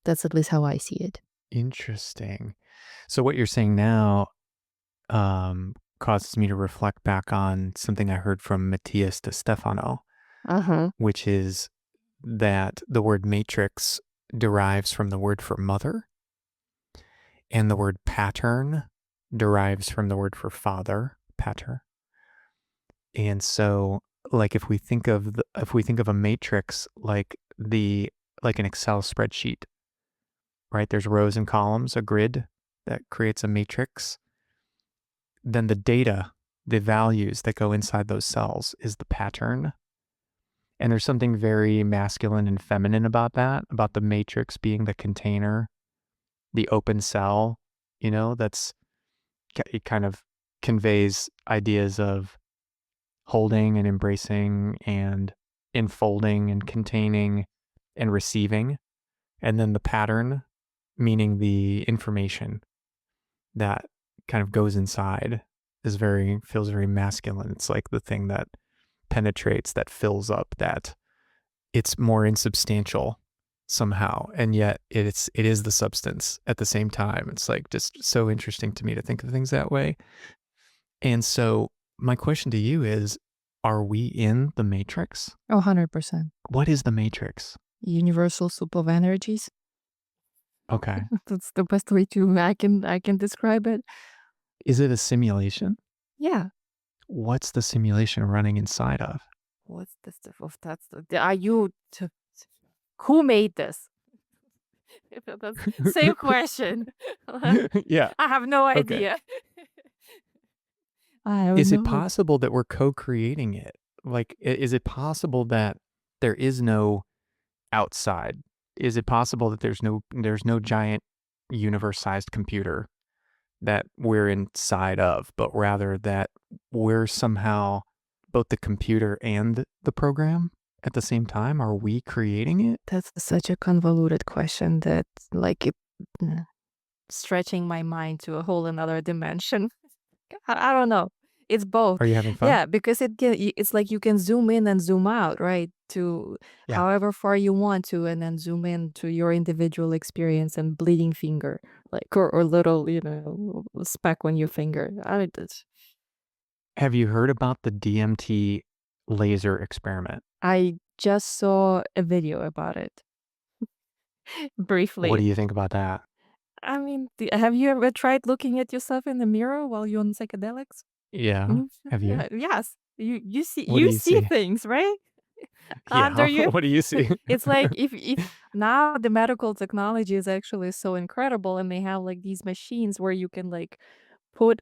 That's at least how I see it. Interesting. So what you're saying now causes me to reflect back on something I heard from Matthias de Stefano, which is that the word matrix derives from the word for mother, and the word pattern derives from the word for father, pater. And so, like, if we think of a matrix like an Excel spreadsheet, right? There's rows and columns, a grid that creates a matrix. Then the data, the values that go inside those cells is the pattern. And there's something very masculine and feminine about that, about the matrix being the container, the open cell, it kind of conveys ideas of holding and embracing and enfolding and containing and receiving. And then the pattern, meaning the information that kind of goes inside, feels very masculine. It's like the thing that penetrates, that fills up, that it's more insubstantial somehow, and yet it is the substance at the same time. It's like just so interesting to me to think of things that way. And so my question to you is, are we in the matrix? 100%. What is the matrix? Universal soup of energies. Okay. That's the best way I can describe it. Is it a simulation? Yeah. What's the simulation running inside of? What's the stuff of that? Who made this? That's same question. Yeah. I have no idea. Is it possible that we're co-creating it? Like, is it possible that there is no outside? Is it possible that there's no giant universe-sized computer that we're inside of, but rather that we're somehow both the computer and the program at the same time? Are we creating it? That's such a convoluted question that stretching my mind to a whole another dimension. I don't know. It's both. Are you having fun? Yeah, because it's like you can zoom in and zoom out, right? To however far you want to, and then zoom in to your individual experience and bleeding finger, like or little, speck on your finger. Have you heard about the DMT laser experiment? I just saw a video about it briefly. What do you think about that? I mean, have you ever tried looking at yourself in the mirror while you're on psychedelics? Yeah. Have you? Yes. You see What do you see? things, right? Yeah. Under you. What do you see? It's like if now the medical technology is actually so incredible, and they have like these machines where you can like put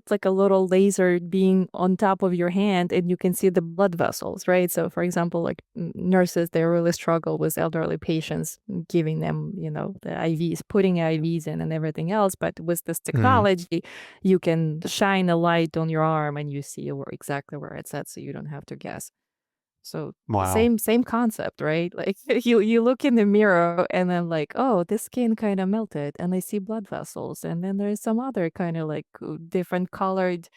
like a little laser being on top of your hand, and you can see the blood vessels, right? So for example, like nurses, they really struggle with elderly patients, giving them, the IVs, putting IVs in and everything else. But with this technology, you can shine a light on your arm and you see exactly where it's at, so you don't have to guess. So Wow. same concept, right? Like you look in the mirror and then like, oh, this skin kind of melted and I see blood vessels. And then there's some other kind of like different colored,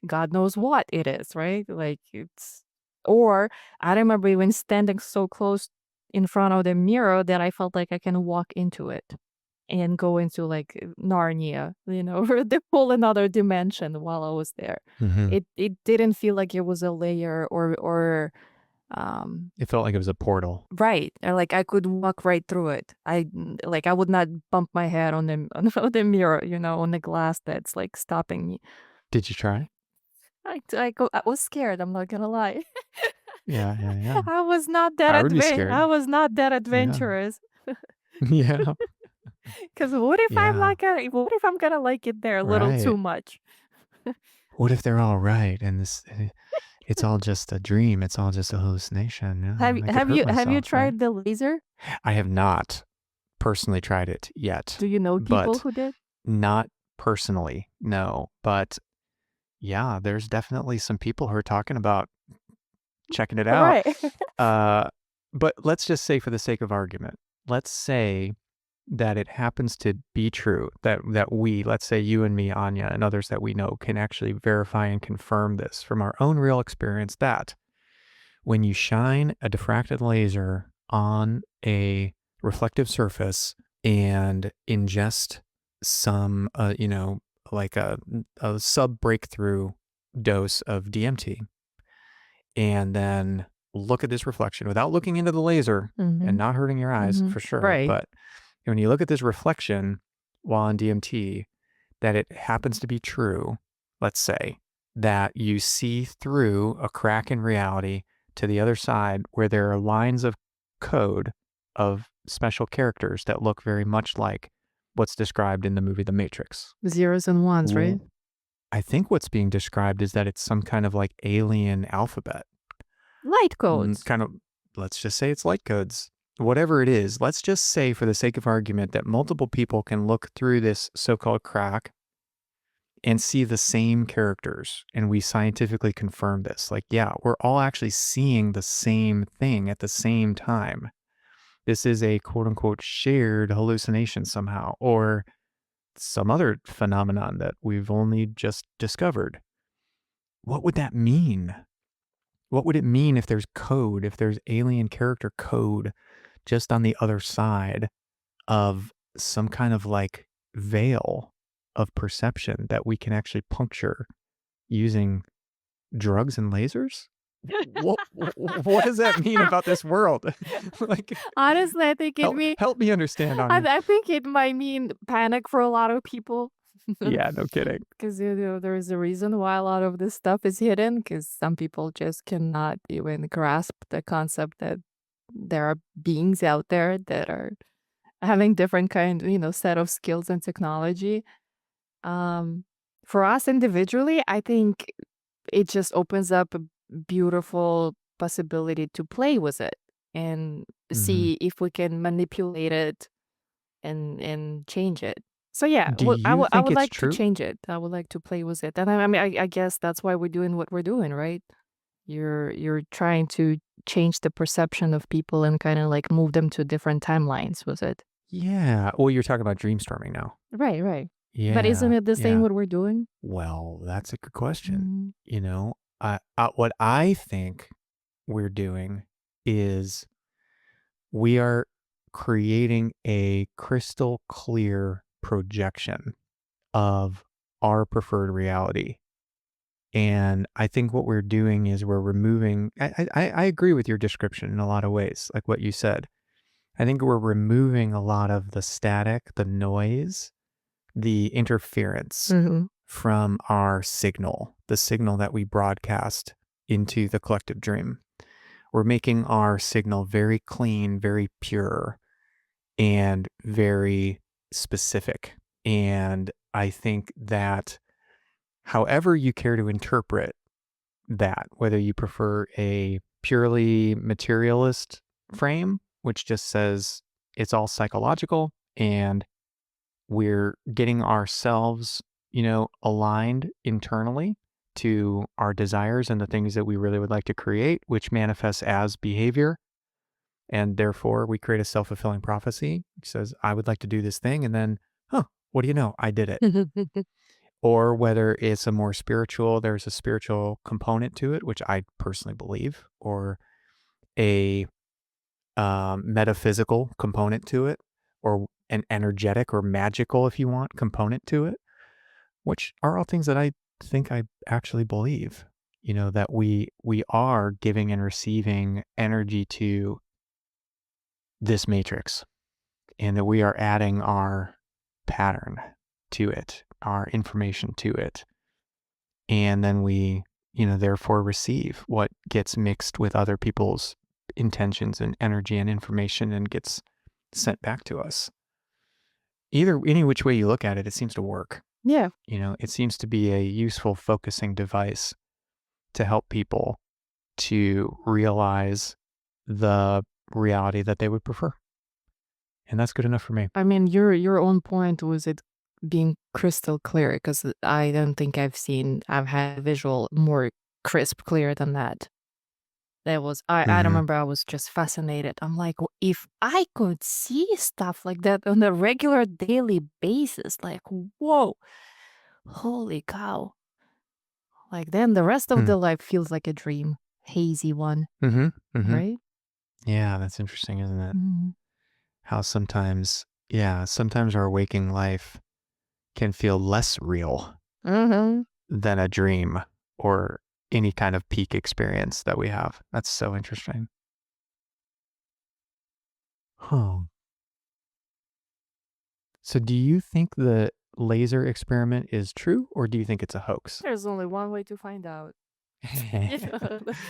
God knows what it is, right? Like it's, or I remember even standing so close in front of the mirror that I felt like I can walk into it and go into like Narnia, or the whole another dimension while I was there. Hmm. It didn't feel like it was a layer or It felt like it was a portal. right, or like I could walk right through it. I would not bump my head on the on the mirror, on the glass that's like stopping me. Did you try? I was scared. I'm not gonna lie. Yeah, yeah, yeah. I was not that I would be scared. Yeah. adventurous. Yeah. Because what if Yeah. what if I'm gonna like it there a little Right. too much? What if they're all right and it's all just a dream, it's all just a hallucination? Have Yeah, I could have hurt you have you myself, right? tried the laser? I have not personally tried it yet, Do you know people but who did? not personally, no. But yeah, there's definitely some people who are talking about checking it out. Right. But let's just say, for the sake of argument, let's say that it happens to be true that let's say you and me, Anya, and others that we know can actually verify and confirm this from our own real experience, that when you shine a diffracted laser on a reflective surface and ingest some, like a sub breakthrough dose of DMT, and then look at this reflection without looking into the laser and Mhm. not hurting your eyes Mhm. for sure. Right. But when you look at this reflection while on DMT, that it happens to be true, let's say, that you see through a crack in reality to the other side where there are lines of code of special characters that look very much like what's described in the movie The Matrix. Zeros and ones, right? W- I think what's being described is that it's some kind of like alien alphabet. Light codes. Kind of, let's just say it's light codes. Whatever it is, let's just say, for the sake of argument, that multiple people can look through this so-called crack and see the same characters. And we scientifically confirm this. Like, yeah, we're all actually seeing the same thing at the same time. This is a quote unquote shared hallucination somehow, or some other phenomenon that we've only just discovered. What would that mean? What would it mean if there's code, if there's alien character code just on the other side of some kind of like veil of perception that we can actually puncture using drugs and lasers? What does that mean about this world? Like, Honestly, I think help me understand, Anya. I think it might mean panic for a lot of people. Yeah, no kidding. Because there is a reason why a lot of this stuff is hidden. Because some people just cannot even grasp the concept that there are beings out there that are having different set of skills and technology. Um, for us individually, I think it just opens up a beautiful possibility to play with it and Hmm. see if we can manipulate it and change it. So yeah, Do well, you I think would it's like to true? change it. I would like to play with it, and I mean, I guess that's why we're doing what we're doing, right? You're trying to change the perception of people and kind of like move them to different timelines with it. Yeah. Well, you're talking about dreamstorming now. Right, right. But isn't Yeah. it the same Yeah. what we're doing? Well, that's a good question. Mm, What I think we're doing is we are creating a crystal clear projection of our preferred reality. And I think what we're doing is we're removing, I agree with your description in a lot of ways, like what you said. I think we're removing a lot of the static, the noise, the interference mhm. from our signal, the signal that we broadcast into the collective dream. We're making our signal very clean, very pure, and very specific. And I think that however you care to interpret that, whether you prefer a purely materialist frame, which just says it's all psychological and we're getting ourselves, aligned internally to our desires and the things that we really would like to create, which manifests as behavior. And therefore, we create a self-fulfilling prophecy, which says, I would like to do this thing. And then, what do you know? I did it. Or whether it's a more spiritual, there's a spiritual component to it, which I personally believe, or a metaphysical component to it, or an energetic or magical, if you want, component to it, which are all things that I think I actually believe, that we are giving and receiving energy to this matrix, and that we are adding our pattern to it, our information to it. And then we, therefore receive what gets mixed with other people's intentions and energy and information and gets sent back to us. Any which way you look at it, it seems to work. Yeah. It seems to be a useful focusing device to help people to realize the reality that they would prefer. And that's good enough for me. I mean, your own point was it being crystal clear, because I don't think I've had a visual more crisp, clear than that. I remember I was just fascinated. I'm like, if I could see stuff like that on a regular daily basis, like, whoa, holy cow. Like, then the rest of the life feels like a dream, hazy one, right? Yeah, that's interesting, isn't it? How sometimes our waking life can feel less real than a dream or any kind of peak experience that we have. That's so interesting. So do you think the laser experiment is true, or do you think it's a hoax? There's only one way to find out.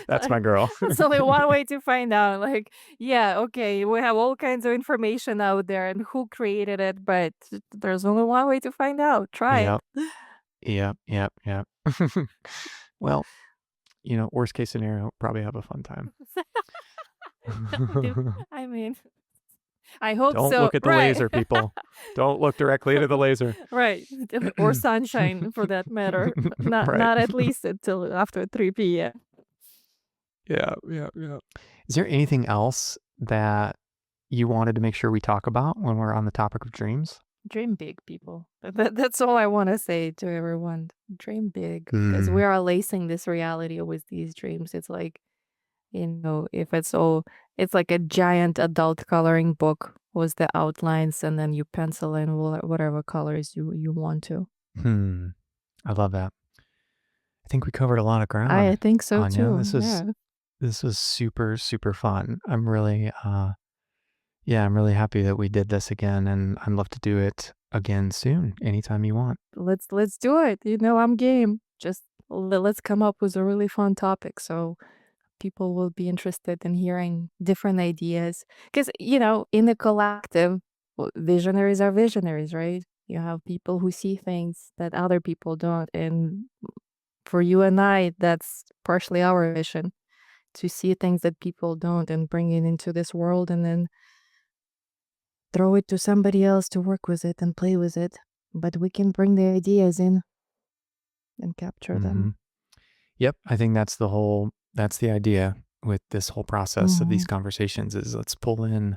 That's my girl. There's only one way to find out. Like, yeah, okay, we have all kinds of information out there and who created it, but there's only one way to find out. Try it. Yep. Well, worst case scenario, probably have a fun time. I mean, I hope Don't so. look at the laser, people. Don't look directly into the laser. Right. Or sunshine, for that matter. Not at least until after 3 p.m. Yeah. Is there anything else that you wanted to make sure we talk about when we're on the topic of dreams? Dream big, people. That's all I want to say to everyone. Dream big, because we are lacing this reality with these dreams. It's like, if it's like a giant adult coloring book with the outlines, and then you pencil in whatever colors you want to. I love that. I think we covered a lot of ground. I think so, Anya. too. This was super, super fun. I'm really happy that we did this again, and I'd love to do it again soon, anytime you want. Let's do it. I'm game. Just let's come up with a really fun topic, so people will be interested in hearing different ideas. Because, in the collective, visionaries are visionaries, right? You have people who see things that other people don't. And for you and I, that's partially our mission, to see things that people don't and bring it into this world, and then throw it to somebody else to work with it and play with it. But we can bring the ideas in and capture them. Yep. I think that's the idea with this whole process of these conversations, is let's pull in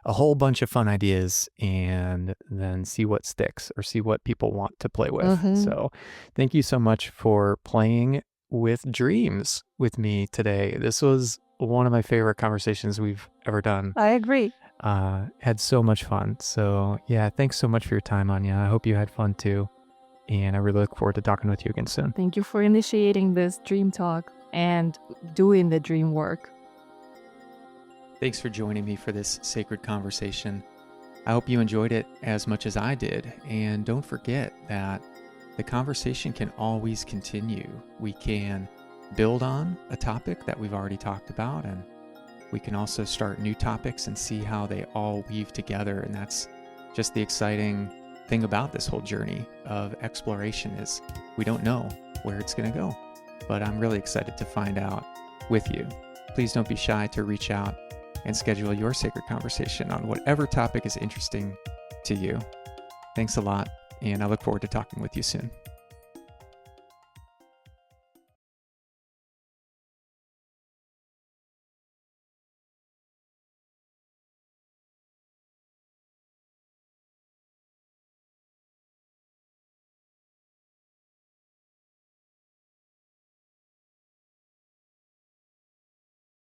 a whole bunch of fun ideas and then see what sticks or see what people want to play with. So thank you so much for playing with dreams with me today. This was one of my favorite conversations we've ever done. I agree. Had so much fun. So yeah, thanks so much for your time, Anya. I hope you had fun too. And I really look forward to talking with you again soon. Thank you for initiating this dream talk and doing the dream work. Thanks for joining me for this sacred conversation. I hope you enjoyed it as much as I did. And don't forget that the conversation can always continue. We can build on a topic that we've already talked about, and we can also start new topics and see how they all weave together. And that's just the exciting thing about this whole journey of exploration, is we don't know where it's going to go, but I'm really excited to find out with you. Please don't be shy to reach out and schedule your sacred conversation on whatever topic is interesting to you. Thanks a lot, and I look forward to talking with you soon.